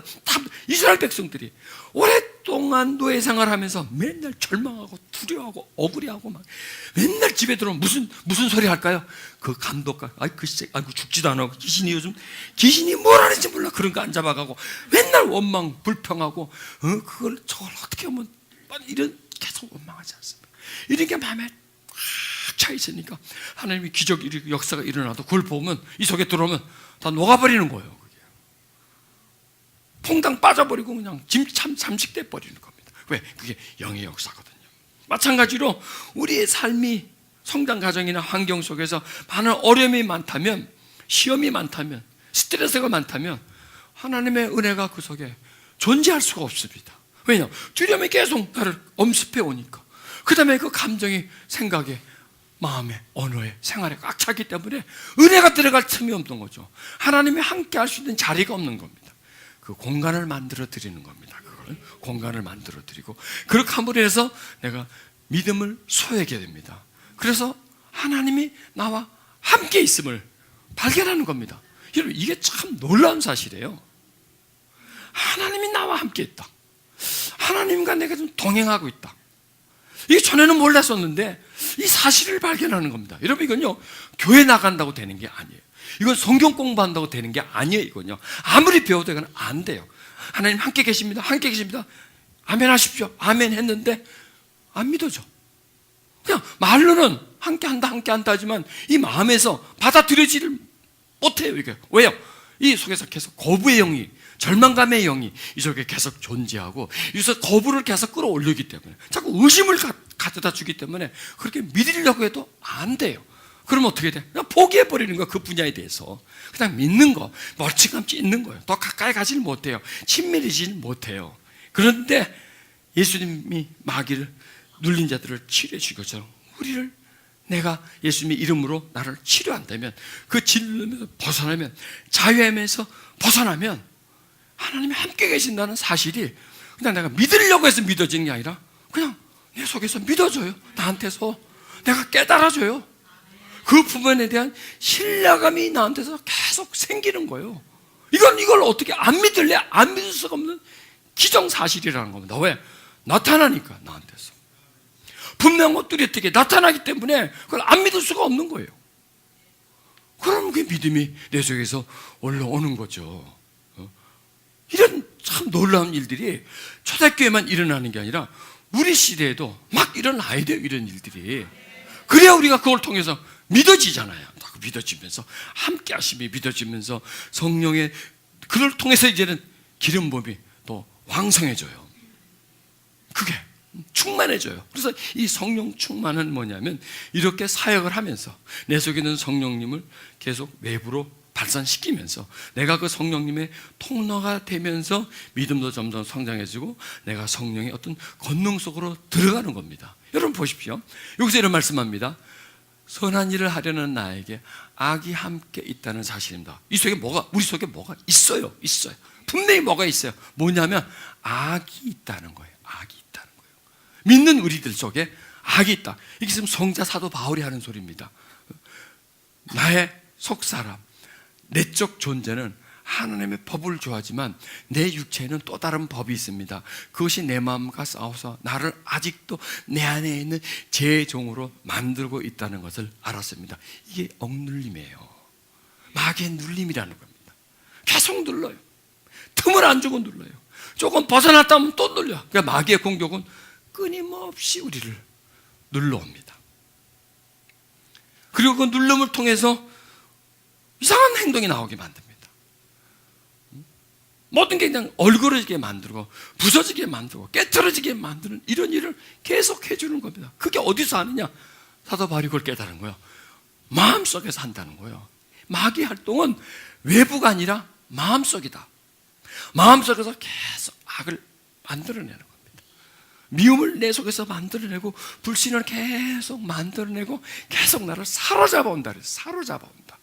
S1: 이스라엘 백성들이 오랫동안 노예 생활하면서 맨날 절망하고 두려워하고 억울해하고 막 맨날 집에 들어오면 무슨 소리 할까요? 그 감독가, 아이고 죽지도 않아. 귀신이 뭘 하는지 몰라. 그런 거 안 잡아가고 맨날 원망, 불평하고, 저걸 어떻게 하면, 이런 계속 원망하지 않습니까? 이런 게 마음에 차 있으니까 하나님이 기적, 역사가 일어나도 그걸 보면, 이 속에 들어오면 다 녹아버리는 거예요. 그게 퐁당 빠져버리고 그냥 잠식돼 버리는 겁니다. 왜? 그게 영의 역사거든요. 마찬가지로 우리의 삶이 성장 가정이나 환경 속에서 많은 어려움이 많다면, 시험이 많다면, 스트레스가 많다면 하나님의 은혜가 그 속에 존재할 수가 없습니다. 왜냐? 두려움이 계속 나를 엄습해 오니까. 그 다음에 그 감정이 생각에, 마음에, 언어에, 생활에 꽉 차기 때문에 은혜가 들어갈 틈이 없는 거죠. 하나님이 함께 할 수 있는 자리가 없는 겁니다. 그 공간을 만들어 드리는 겁니다. 그걸 공간을 만들어 드리고, 그렇게 함으로 해서 내가 믿음을 소유하게 됩니다. 그래서 하나님이 나와 함께 있음을 발견하는 겁니다. 여러분, 이게 참 놀라운 사실이에요. 하나님이 나와 함께 있다. 하나님과 내가 좀 동행하고 있다. 이게 전에는 몰랐었는데 이 사실을 발견하는 겁니다. 여러분, 이건요, 교회 나간다고 되는 게 아니에요. 이건 성경 공부한다고 되는 게 아니에요. 이건요, 아무리 배워도 이건 안 돼요. 하나님 함께 계십니다. 함께 계십니다. 아멘 하십시오. 아멘 했는데 안 믿어져. 그냥 말로는 함께 한다 하지만 이 마음에서 받아들여지를 못해요. 이게 왜요? 이 속에서 계속 거부의 영이, 절망감의 영이 이 속에 계속 존재하고, 여기서 거부를 계속 끌어올리기 때문에, 자꾸 의심을 가져다 주기 때문에 그렇게 믿으려고 해도 안 돼요. 그러면 어떻게 돼? 그냥 포기해버리는 거야. 그 분야에 대해서 그냥 믿는 거, 멀찌감치 있는 거예요. 더 가까이 가지를 못해요. 친밀해지질 못해요. 그런데 예수님이 마귀를 눌린 자들을 치료해 주신 것처럼 우리를, 내가 예수님의 이름으로 나를 치료한다면, 그 질문에서 벗어나면, 자유함에서 벗어나면 하나님이 함께 계신다는 사실이 그냥 내가 믿으려고 해서 믿어지는 게 아니라 그냥 내 속에서 믿어져요. 나한테서 내가 깨달아져요. 그 부분에 대한 신뢰감이 나한테서 계속 생기는 거예요. 이걸 어떻게 안 믿을래? 안 믿을 수가 없는 기정사실이라는 겁니다. 왜? 나타나니까, 나한테서. 분명하고 뚜렷하게 나타나기 때문에 그걸 안 믿을 수가 없는 거예요. 그럼 그 믿음이 내 속에서 올라오는 거죠. 이런 참 놀라운 일들이 초대교회만 일어나는 게 아니라 우리 시대에도 막 일어나야 돼요. 이런 일들이. 그래야 우리가 그걸 통해서 믿어지잖아요. 믿어지면서, 함께 하심이 믿어지면서 성령의, 그걸 통해서 이제는 기름 부음이 또 왕성해져요. 그게 충만해져요. 그래서 이 성령 충만은 뭐냐면, 이렇게 사역을 하면서 내 속에 있는 성령님을 계속 외부로 발산시키면서 내가 그 성령님의 통로가 되면서 믿음도 점점 성장해지고 내가 성령의 어떤 권능 속으로 들어가는 겁니다. 여러분 보십시오. 여기서 이런 말씀합니다. 선한 일을 하려는 나에게 악이 함께 있다는 사실입니다. 이 속에 우리 속에 뭐가 있어요. 분명히 뭐가 있어요. 뭐냐면 악이 있다는 거예요. 악이 있다는 거예요. 믿는 우리들 속에 악이 있다. 이게 지금 성자 사도 바울이 하는 소리입니다. 나의 속사람, 내적 존재는 하나님의 법을 좋아하지만 내 육체에는 또 다른 법이 있습니다. 그것이 내 마음과 싸워서 나를 아직도 내 안에 있는 제 종으로 만들고 있다는 것을 알았습니다. 이게 억눌림이에요. 마귀의 눌림이라는 겁니다. 계속 눌러요. 틈을 안 주고 눌러요. 조금 벗어났다 하면 또 눌려. 그러니까 마귀의 공격은 끊임없이 우리를 눌러옵니다. 그리고 그 눌름을 통해서 이상한 행동이 나오게 만듭니다. 모든 게 그냥 얼그러지게 만들고 부서지게 만들고 깨트러지게 만드는 이런 일을 계속 해주는 겁니다. 그게 어디서 하느냐? 사도 바울이 그걸 깨달은 거예요. 마음속에서 한다는 거예요. 마귀 활동은 외부가 아니라 마음속이다. 마음속에서 계속 악을 만들어내는 겁니다. 미움을 내 속에서 만들어내고 불신을 계속 만들어내고 계속 나를 사로잡아 온다. 사로잡아 온다.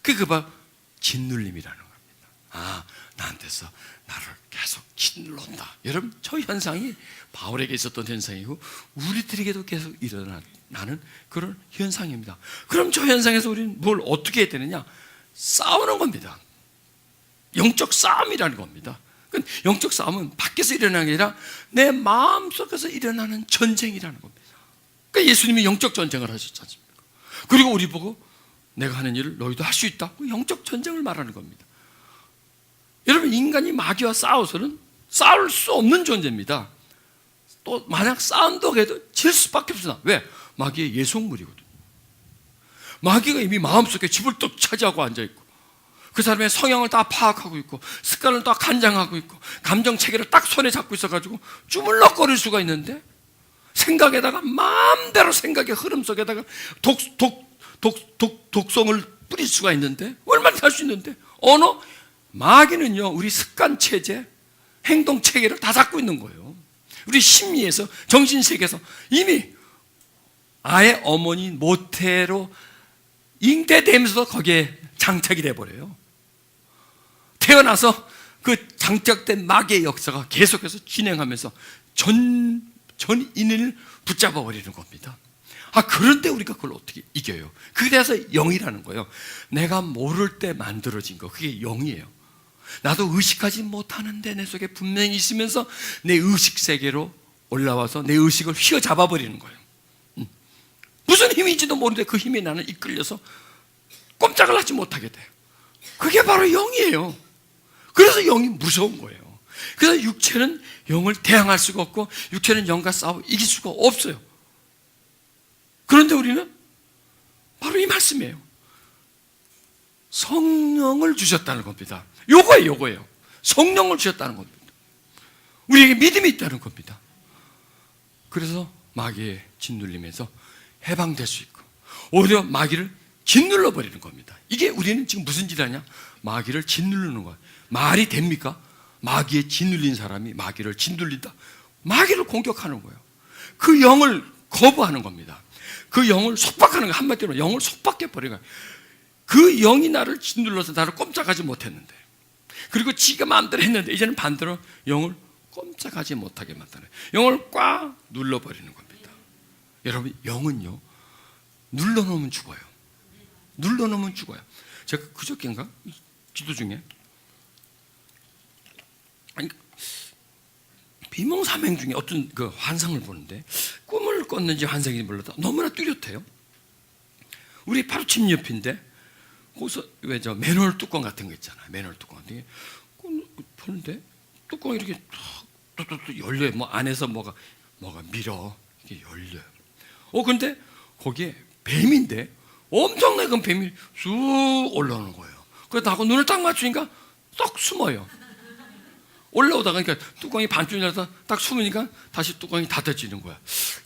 S1: 그게 바로 짓눌림이라는 겁니다. 아, 나한테서 나를 계속 짓눌러온다. 여러분, 저 현상이 바울에게 있었던 현상이고 우리들에게도 계속 일어나는 그런 현상입니다. 그럼 저 현상에서 우리는 뭘 어떻게 해야 되느냐? 싸우는 겁니다. 영적 싸움이라는 겁니다. 영적 싸움은 밖에서 일어나는 게 아니라 내 마음속에서 일어나는 전쟁이라는 겁니다. 그러니까 예수님이 영적 전쟁을 하셨지 않습니까? 그리고 우리 보고 내가 하는 일을 너희도 할 수 있다. 영적 전쟁을 말하는 겁니다. 여러분, 인간이 마귀와 싸워서는 싸울 수 없는 존재입니다. 또 만약 싸운다고 해도 질 수밖에 없습니다. 왜? 마귀의 예속물이거든요. 마귀가 이미 마음속에 집을 또 차지하고 앉아있고 그 사람의 성향을 다 파악하고 있고 습관을 다 간장하고 있고 감정 체계를 딱 손에 잡고 있어가지고 주물럭거릴 수가 있는데 생각에다가 마음대로 생각의 흐름 속에다가 독성을 뿌릴 수가 있는데 얼마나 할 수 있는데 마귀는요 우리 습관 체제, 행동 체계를 다 잡고 있는 거예요. 우리 심리에서 정신세계에서 이미 아예 어머니 모태로 잉태되면서 거기에 장착이 돼버려요. 태어나서 그 장착된 마귀의 역사가 계속해서 진행하면서 전인을 붙잡아 버리는 겁니다. 그런데 우리가 그걸 어떻게 이겨요? 그게 돼서 영이라는 거예요. 내가 모를 때 만들어진 거, 그게 영이에요. 나도 의식하지 못하는데 내 속에 분명히 있으면서 내 의식 세계로 올라와서 내 의식을 휘어잡아 버리는 거예요. 무슨 힘인지도 모르는데 그 힘이 나는 이끌려서 꼼짝을 하지 못하게 돼요. 그게 바로 영이에요. 그래서 영이 무서운 거예요. 그래서 육체는 영을 대항할 수가 없고 육체는 영과 싸워 이길 수가 없어요. 그런데 우리는 바로 이 말씀이에요. 성령을 주셨다는 겁니다. 요거예요. 성령을 주셨다는 겁니다. 우리에게 믿음이 있다는 겁니다. 그래서 마귀의 짓눌림에서 해방될 수 있고 오히려 마귀를 짓눌러 버리는 겁니다. 이게 우리는 지금 무슨 짓 하냐? 마귀를 짓누르는 거예요. 말이 됩니까? 마귀에 짓눌린 사람이 마귀를 짓눌린다. 마귀를 공격하는 거예요. 그 영을 거부하는 겁니다. 그 영을 속박하는 거예요. 한마디로 영을 속박해 버리는 거예요. 그 영이 나를 짓눌러서 나를 꼼짝하지 못했는데 그리고 지가 마음대로 했는데 이제는 반대로 영을 꼼짝하지 못하게 만드는 영을 꽉 눌러버리는 겁니다. 여러분, 영은요 눌러놓으면 죽어요. 눌러놓으면 죽어요. 제가 그저께인가 기도 중에 비몽사몽 중에 어떤 그 환상을 보는데 꿈을 꿨는지 환상인지 몰라도 너무나 뚜렷해요. 우리 바로 집 옆인데 거기서 왜 저 맨홀 뚜껑 같은 거 있잖아요. 맨홀 뚜껑 같은 게 보는데 뚜껑이 이렇게 뚝뚝뚝 열려요. 뭐 안에서 뭐가 밀어 이게 열려요. 근데 거기에 뱀인데 엄청나게 큰 뱀이 쑥 올라오는 거예요. 그래서 하고 눈을 딱 맞추니까 딱 숨어요. 올라오다가 그러니까 뚜껑이 반쯤 열려서 딱 숨으니까 다시 뚜껑이 닫아지는 거야.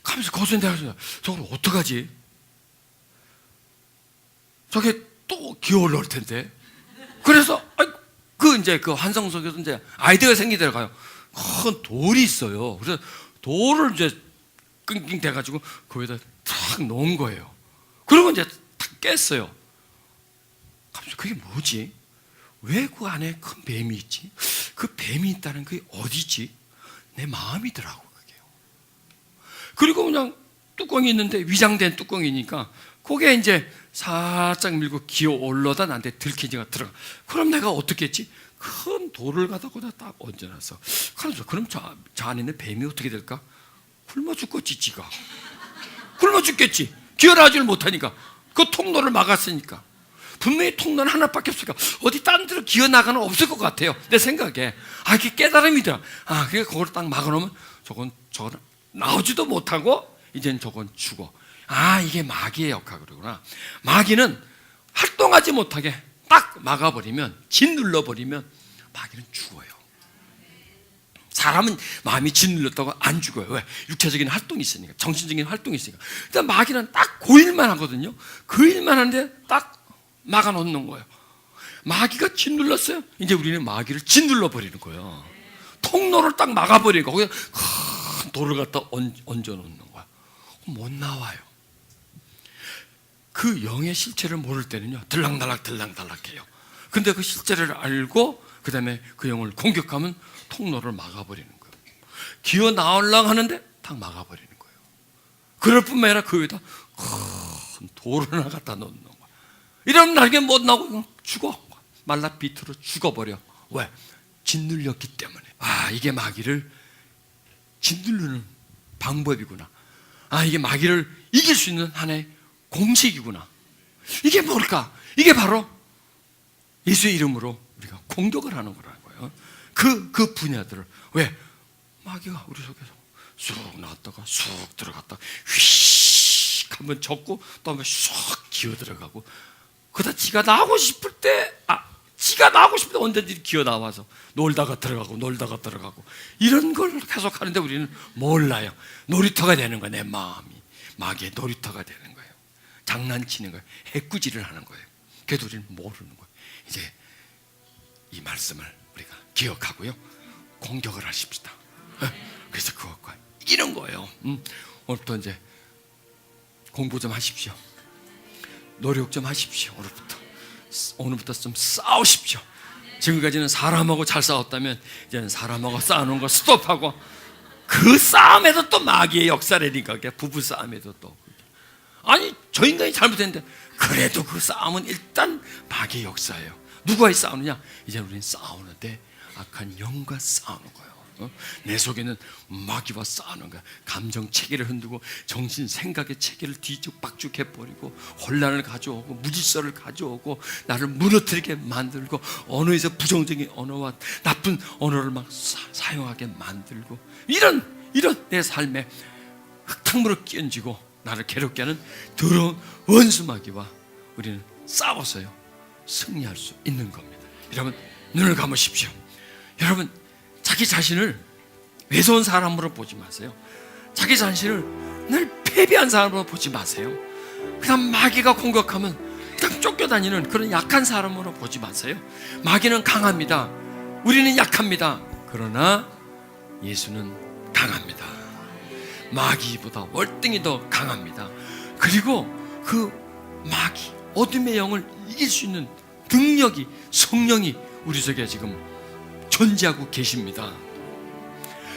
S1: 가면서 거기서 내가 저걸 어떡하지? 저게 또 기어 올라올 텐데. 그래서 이제 그 환상 속에서 이제 아이디어가 생기더라고요. 큰 돌이 있어요. 그래서 돌을 이제 끙끙 대가지고 거기다 탁 놓은 거예요. 그리고 이제 탁 깼어요. 갑자기 그게 뭐지? 왜 그 안에 큰 뱀이 있지? 그 뱀이 있다는 그게 어디지? 내 마음이더라고 그게요. 그리고 그냥 뚜껑이 있는데 위장된 뚜껑이니까 그게 이제 살짝 밀고 기어 올라다 나한테 들키지가 들어가. 그럼 내가 어떻게 했지? 큰 돌을 갖다가 딱 얹어놔서 그럼 저 안에 있는 뱀이 어떻게 될까? 굶어 죽겠지 지가. 굶어 죽겠지. 기어나지를 못하니까 그 통로를 막았으니까. 분명히 통로는 하나밖에 없으니까 어디 딴 데로 기어나가는 없을 것 같아요, 내 생각에. 이게 깨달음이더라. 그게 그걸 딱 막아놓으면 저건 나오지도 못하고 이젠 저건 죽어. 이게 마귀의 역할이구나. 마귀는 활동하지 못하게 딱 막아버리면, 짓눌러버리면 마귀는 죽어요. 사람은 마음이 짓눌렸다고 안 죽어요. 왜? 육체적인 활동이 있으니까, 정신적인 활동이 있으니까. 일단 마귀는 딱 그 일만 하거든요. 그 일만 하는데 딱 막아놓는 거예요. 마귀가 짓눌렀어요. 이제 우리는 마귀를 짓눌러 버리는 거예요. 통로를 딱 막아버리니까 거기에 큰 돌을 갖다 얹어놓는 거야. 못 나와요. 그 영의 실체를 모를 때는요, 들락날락해요. 근데 그 실체를 알고 그 다음에 그 영을 공격하면 통로를 막아버리는 거예요. 기어 나오려고 하는데 딱 막아버리는 거예요. 그럴 뿐만 아니라 그 위에다 큰 돌을 하나 갖다 놓는 거야. 이러면 나중에 못 나오고 죽어. 말라 비틀어 죽어버려. 왜? 짓눌렸기 때문에. 이게 마귀를 짓누르는 방법이구나. 이게 마귀를 이길 수 있는 하나의 공식이구나. 이게 뭘까? 이게 바로 예수의 이름으로 우리가 공격을 하는 거라는 거예요. 그 분야들을. 왜? 마귀가 우리 속에서 쑥 나왔다가 쑥 들어갔다가 휘익 한번 젓고 또 한번 쑥 기어 들어가고, 그러다 지가 나오고 싶을 때 언제든지 기어 나와서 놀다가 들어가고 이런 걸 계속 하는데 우리는 몰라요. 놀이터가 되는 거예요. 내 마음이 마귀의 놀이터가 되는 거예요. 장난치는 거예요. 해꾸지를 하는 거예요. 그래도 우리는 모르는 거예요. 이제 이 말씀을 우리가 기억하고요, 공격을 하십시다. 그래서 그것과 이기는 거예요. 오늘부터 이제 공부 좀 하십시오. 노력 좀 하십시오. 오늘부터 좀 싸우십시오. 지금까지는 사람하고 잘 싸웠다면 이제는 사람하고 싸우는 거 스톱하고, 그 싸움에도 또 마귀의 역사라니까. 부부 싸움에도 또 저 인간이 잘못했는데 그래도 그 싸움은 일단 마귀의 역사예요. 누구와 싸우느냐? 이제 우리는 싸우는데 악한 영과 싸우는 거예요. 내 속에는 마귀와 싸우는 거야. 감정 체계를 흔들고 정신 생각의 체계를 뒤죽박죽 해버리고 혼란을 가져오고 무질서를 가져오고 나를 무너뜨리게 만들고 언어에서 부정적인 언어와 나쁜 언어를 막 사용하게 만들고, 이런 내 삶에 흙탕물을 끼얹고 나를 괴롭게 하는 더러운 원수 마귀와 우리는 싸워서요 승리할 수 있는 겁니다. 여러분, 눈을 감으십시오. 여러분, 자기 자신을 외로운 사람으로 보지 마세요. 자기 자신을 늘 패배한 사람으로 보지 마세요. 그다음 마귀가 공격하면 그냥 쫓겨다니는 그런 약한 사람으로 보지 마세요. 마귀는 강합니다. 우리는 약합니다. 그러나 예수는 강합니다. 마귀보다 월등히 더 강합니다. 그리고 그 마귀, 어둠의 영을 이길 수 있는 능력이, 성령이 우리 속에 지금 존재하고 계십니다.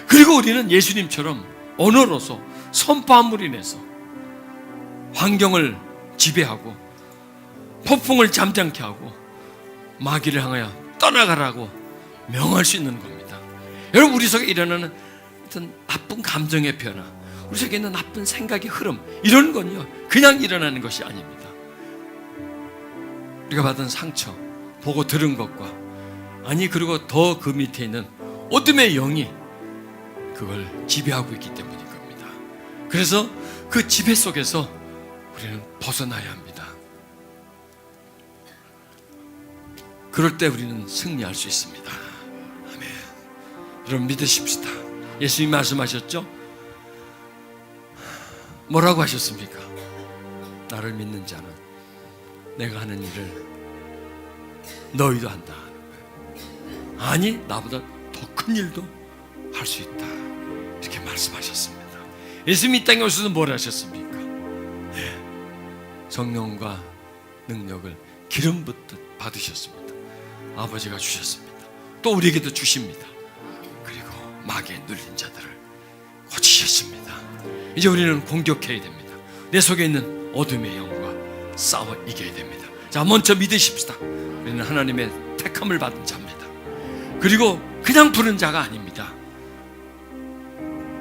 S1: 그리고 우리는 예수님처럼 언어로서 선포함으로 인해서 환경을 지배하고 폭풍을 잠잠케 하고 마귀를 향하여 떠나가라고 명할 수 있는 겁니다. 여러분, 우리 속에 일어나는 어떤 나쁜 감정의 변화, 우리 속에 있는 나쁜 생각의 흐름, 이런 건요 그냥 일어나는 것이 아닙니다. 우리가 받은 상처, 보고 들은 것과, 그리고 더 그 밑에 있는 어둠의 영이 그걸 지배하고 있기 때문인 겁니다. 그래서 그 지배 속에서 우리는 벗어나야 합니다. 그럴 때 우리는 승리할 수 있습니다. 아멘. 여러분, 믿으십시다. 예수님 말씀하셨죠? 뭐라고 하셨습니까? 나를 믿는 자는 내가 하는 일을 너희도 한다. 아니, 나보다 더 큰 일도 할 수 있다. 이렇게 말씀하셨습니다. 예수님이 이 땅에 오셔서 뭘 하셨습니까? 성령과 능력을 기름 붓듯 받으셨습니다. 아버지가 주셨습니다. 또 우리에게도 주십니다. 그리고 마귀에 눌린 자들을 고치셨습니다. 이제 우리는 공격해야 됩니다. 내 속에 있는 어둠의 영과 싸워 이겨야 됩니다. 자, 먼저 믿으십시다. 우리는 하나님의 택함을 받은 자입니다. 그리고 그냥 부른 자가 아닙니다.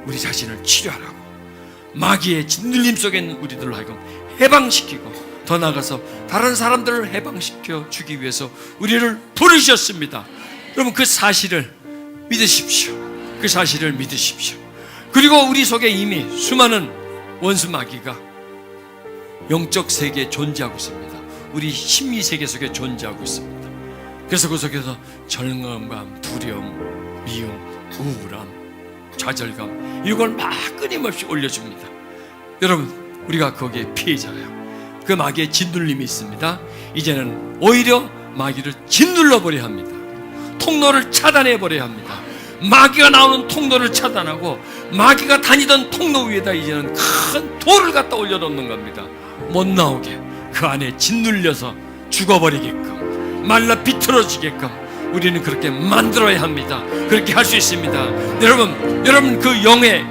S1: 우리 자신을 치료하라고 마귀의 짓눌림 속에 있는 우리들로 하여금 해방시키고 더 나아가서 다른 사람들을 해방시켜 주기 위해서 우리를 부르셨습니다. 여러분, 그 사실을 믿으십시오. 그 사실을 믿으십시오. 그리고 우리 속에 이미 수많은 원수 마귀가 영적 세계에 존재하고 있습니다. 우리 심리 세계 속에 존재하고 있습니다. 그래서 그 속에서 절망감, 두려움, 미움, 우울함, 좌절감, 이걸 막 끊임없이 올려줍니다. 여러분, 우리가 거기에 피해자예요. 그 마귀의 짓눌림이 있습니다. 이제는 오히려 마귀를 짓눌러버려야 합니다. 통로를 차단해버려야 합니다. 마귀가 나오는 통로를 차단하고 마귀가 다니던 통로 위에다 이제는 큰 돌을 갖다 올려놓는 겁니다. 못 나오게, 그 안에 짓눌려서 죽어버리게끔, 말라 비틀어지게끔 우리는 그렇게 만들어야 합니다. 그렇게 할 수 있습니다. 여러분 그 영의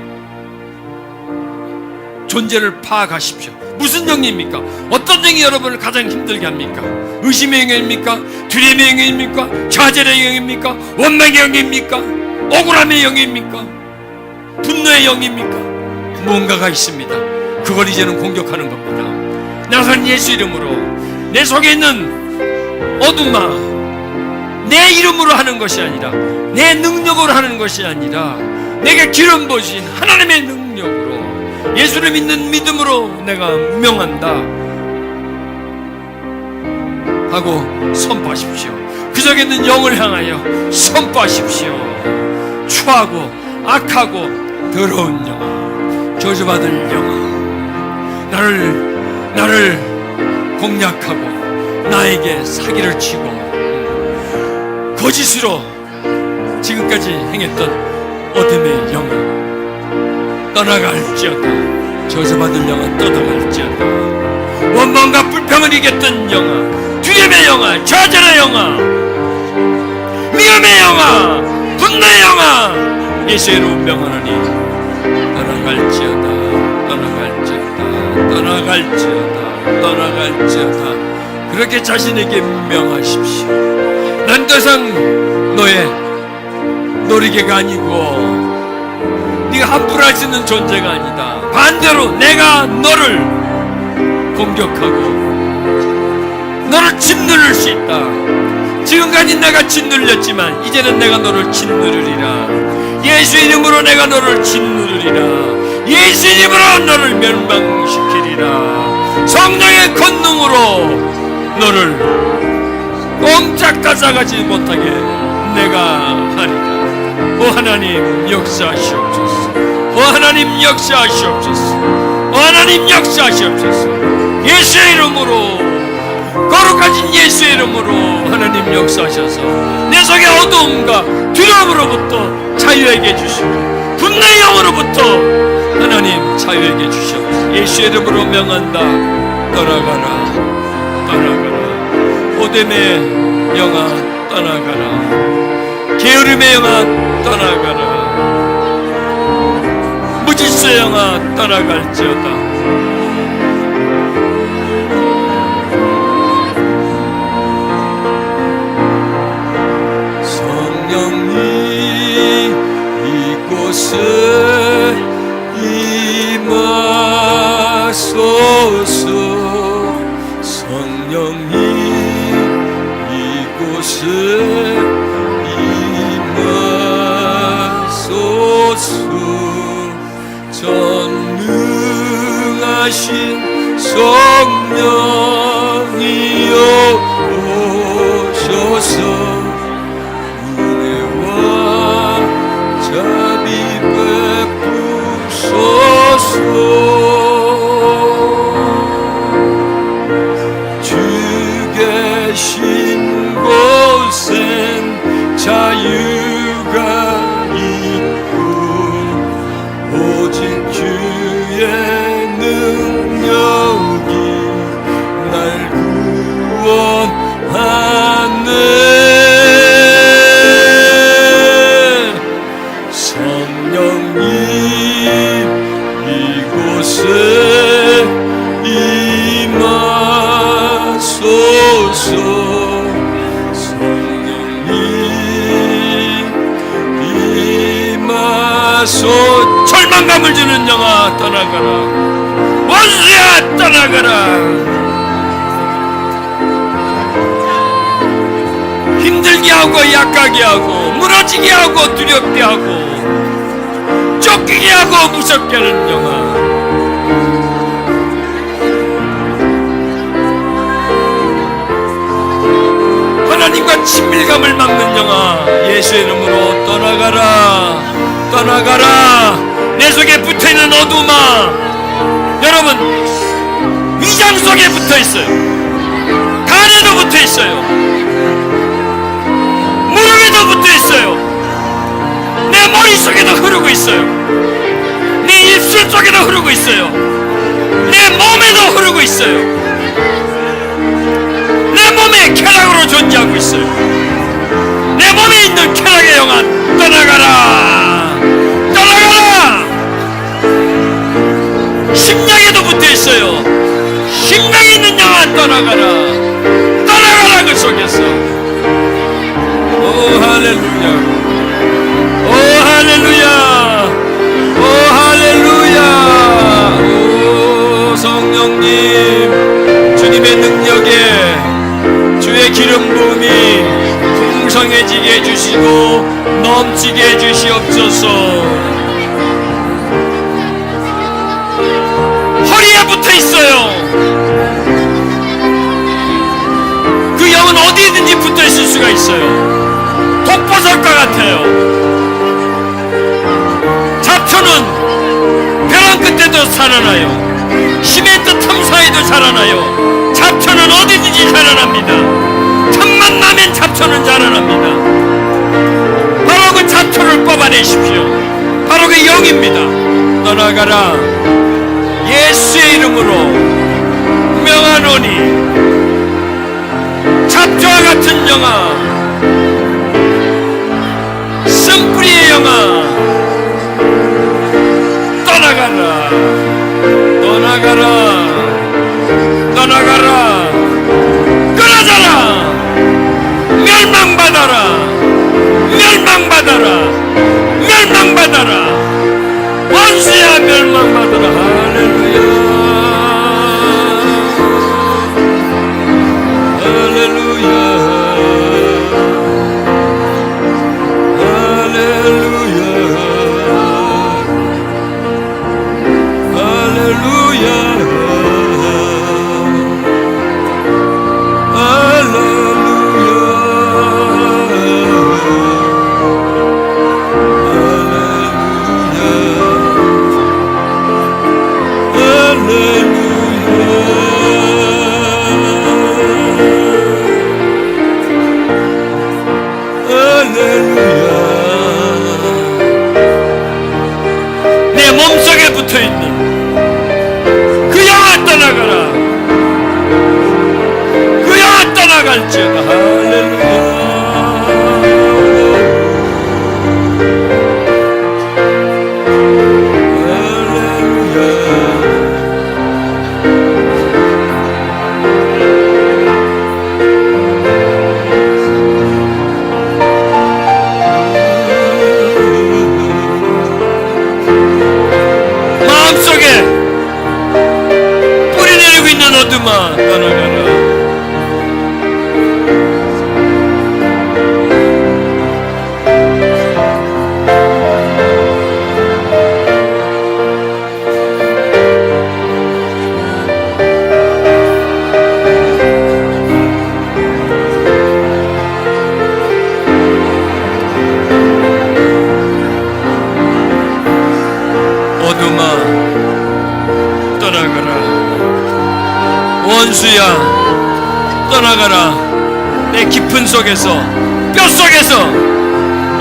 S1: 존재를 파악하십시오. 무슨 영입니까? 어떤 영이 여러분을 가장 힘들게 합니까? 의심의 영입니까? 두려움의 영입니까? 좌절의 영입니까? 원망의 영입니까? 억울함의 영입니까? 분노의 영입니까? 뭔가가 있습니다. 그걸 이제는 공격하는 겁니다. 나선 예수 이름으로 내 속에 있는 어둠아, 내 이름으로 하는 것이 아니라, 내 능력으로 하는 것이 아니라, 내게 기름 부으신 하나님의 능력으로, 예수를 믿는 믿음으로 내가 명한다 하고 선포하십시오. 그 속에 있는 영을 향하여 선포하십시오. 추하고 악하고 더러운 영아, 저주받을 영아, 나를 공략하고 나에게 사기를 치고 거짓으로 지금까지 행했던 어둠의 영아, 떠나갈지어다. 저주받을 영아 떠나갈지어다. 원망과 불평을 이겼던 영아, 두려움의 영아, 좌절의 영아, 미움의 영아, 분노의 영아, 예수의 이름 명하노니 떠나갈지어다. 떠나갈지어다. 떠나갈지어다. 떠나갈지어다. 그렇게 자신에게 명하십시오. 난 더 이상 너의 놀이개가 아니고 네가 함부로 할 수 있는 존재가 아니다. 반대로 내가 너를 공격하고 너를 짓누를 수 있다. 지금까지 내가 짓눌렸지만 이제는 내가 너를 짓누르리라. 예수 이름으로 내가 너를 짓누르리라. 예수 이름으로 너를 멸망시키리라. 성령의 권능으로 너를 꼼짝달싹하지 못하게 내가 하리라. 오 하나님 역사하시옵소서. 오 하나님 역사하시옵소서. 오 하나님 역사하시옵소서. 예수의 이름으로, 거룩하신 예수의 이름으로 하나님 역사하셔서 내 속의 어두움과 두려움으로부터 자유하게 해주시고 분노의 영으로부터 하나님 자유하게 해주시옵소서. 예수의 이름으로 명한다. 떠나가라. 떠나가라. 오뎀의 영아 떠나가라. 게으름의 영아 떠나가라. 무질서의 영아 떠나갈지어다. 성령님 이곳에 임하소서. 성령님 이곳에 전능하신 성령이여 오셔서 은혜와 자비 베푸소서. 주 계신 곳엔 자유가 있고 오직 주의 능력이 날 구원하네. 성령님 이곳에 임하소서. 성령님 임하소서. 절망감을 주는 영아 떠나가라. 원수야 떠나가라. 힘들게 하고 약하게 하고 무너지게 하고 두렵게 하고 쫓기게 하고 무섭게 하는 영화, 하나님과 친밀감을 막는 영화, 예수의 이름으로 떠나가라, 떠나가라. 내 속에 붙어있는 어두움아, 여러분 위장 속에 붙어있어요. 간에도 붙어있어요. 무릎에도 붙어있어요. 내 머릿속에도 흐르고 있어요. 내 입술 속에도 흐르고 있어요. 내 몸에도 흐르고 있어요. 내 몸에 쾌락으로 존재하고 있어요. 내 몸에 있는 쾌락의 영혼, 떠나가라, 떠나가라. 심장에도 붙어있어요. 심장에 있는 영혼, 떠나가라, 떠나가라. 그 속에서 오 할렐루야, 오 할렐루야, 오 할렐루야. 오 성령님, 주님의 능력에 주의 기름 부음이 풍성해지게 해주시고 넘치게 해주시옵소서. 허리에 붙어있어요. 그 영은 어디든지 붙어있을 수가 있어요. 독버섯과 같아요. 잡초는 벼랑 끝에도 살아나요. 시멘트 틈 사이도 살아나요. 잡초는 어디든지 자라납니다. 틈만 나면 잡초는 자라납니다. 바로 그 잡초를 뽑아내십시오. 바로 그 영입니다. 떠나가라. 예수의 이름으로 명하노니 잡초와 같은 영아, 쓴뿌리의 영아, 떠나가라, 떠나가라, 떠나가라. 끊어져라. 멸망받아라, 멸망받아라, 멸망받아라. 원수야 멸망받아라. 할렐루야, 할렐루야, 할렐루야, 할렐루야, 내 몸속에 붙어있는 그 영혼 떠나가라. 그 영혼 떠나갈지어다. 할렐루야, 떠나가라. 어둠아 떠나가라. 원수야 떠나가라. 내 깊은 속에서, 뼛속에서,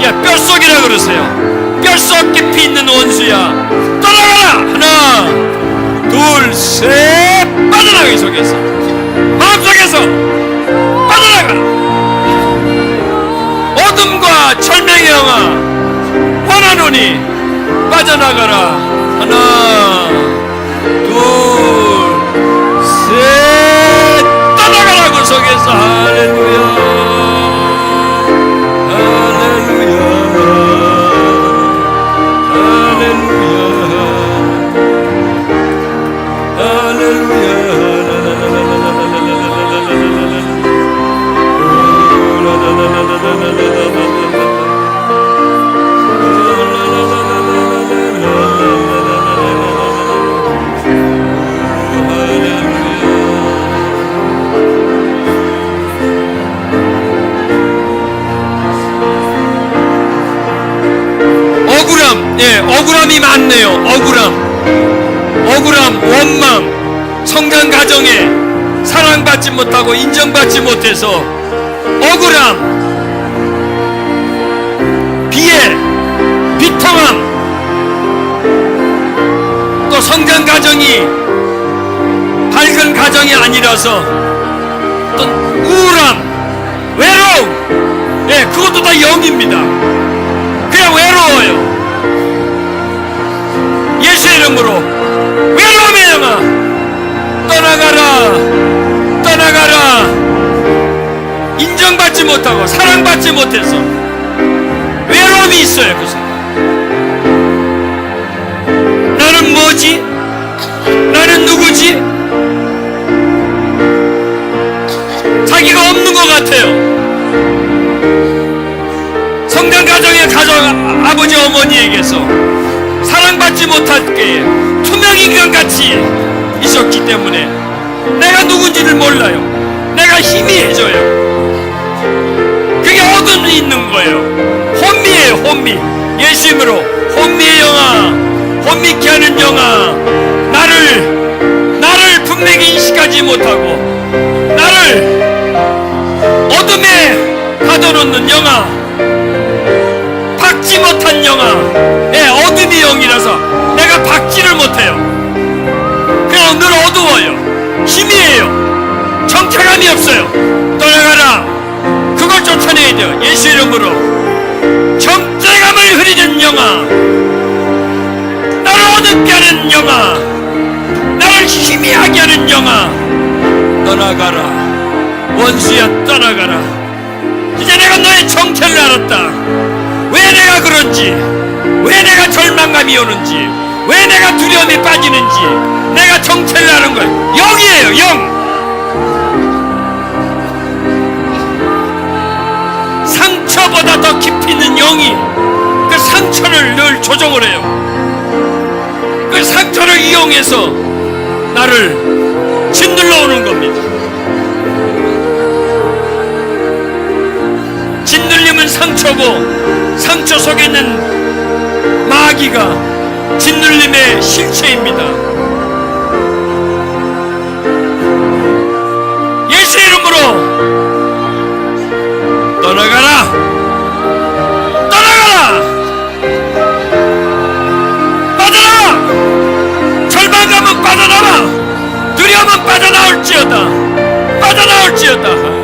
S1: 야 뼛속이라 그러세요. 뼛속 깊이 있는 원수야 떠나가라. 하나 둘 셋. 빠져나가. 이 속에서, 마음속에서 빠져나가. 어둠과 절명의 영아 원하노니 빠져나가라. 하나 둘 셋. 떠나가라. 그 속에서. 할렐루야, 할렐루야, 할렐루야, 할렐루야. 억울함, 원망, 성장 과정에 사랑받지 못하고 인정받지 못해서 억울함, 비애, 비통함, 또 성장 과정이 밝은 과정이 아니라서 또 우울함, 외로움, 예, 그것도 다 영입니다. 그냥 외로워요. 예수 이름으로 외로움의 영아 떠나가라, 떠나가라. 인정받지 못하고 사랑받지 못해서 외로움이 있어요. 그 사람. 나는 뭐지? 나는 누구지? 자기가 없는 것 같아요. 성장 과정의 가정 아버지 어머니에게서 사랑받지 못할게 투명인간같이 있었기 때문에 내가 누군지를 몰라요. 내가 희미해져요. 그게 어둠이 있는 거예요. 혼미해요. 혼미. 예수님으로 혼미의 영아, 혼미케 하는 영아, 나를 분명히 인식하지 못하고 나를 어둠에 가둬놓는 영아, 박지 못한 영아, 예, 어둠이 영이라서 내가 박지를 못해요. 그냥 늘 어두워요. 희미해요. 정체감이 없어요. 떠나가라. 그걸 쫓아내야 돼요. 예수 이름으로. 정체감을 흐리는 영아, 나를 어둡게 하는 영아, 나를 희미하게 하는 영아, 떠나가라. 원수야 떠나가라. 이제 내가 너의 정체를 알았다. 왜 내가 그런지, 왜 내가 절망감이 오는지, 왜 내가 두려움에 빠지는지 내가 정체를 아는 거예요. 영이에요. 영. 상처보다 더 깊이 있는 영이 그 상처를 늘 조정을 해요. 그 상처를 이용해서 나를 짓눌러 오는 겁니다. 짓눌림은 상처고 상처 속에 있는 마귀가 짓눌림의 실체입니다. 예수 이름으로 떠나가라. 떠나가라. 빠져나와. 절망감은 빠져나와. 두려움은 빠져나올지어다. 빠져나올지어다.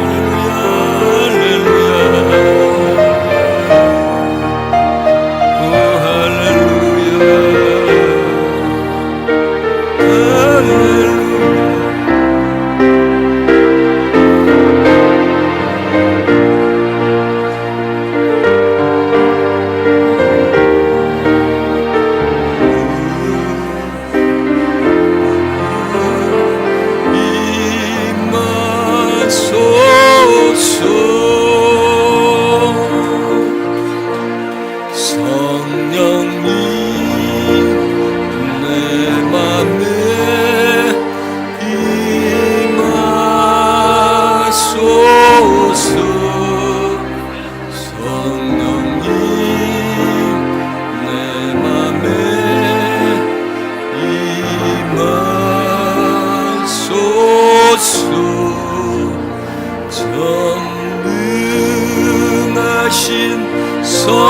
S2: 전능하신 성령이여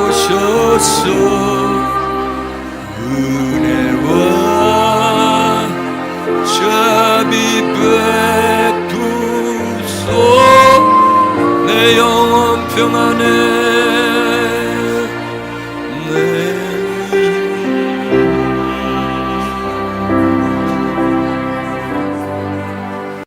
S2: 오셔서 은혜와 자비 베푸소 내 영혼 평안에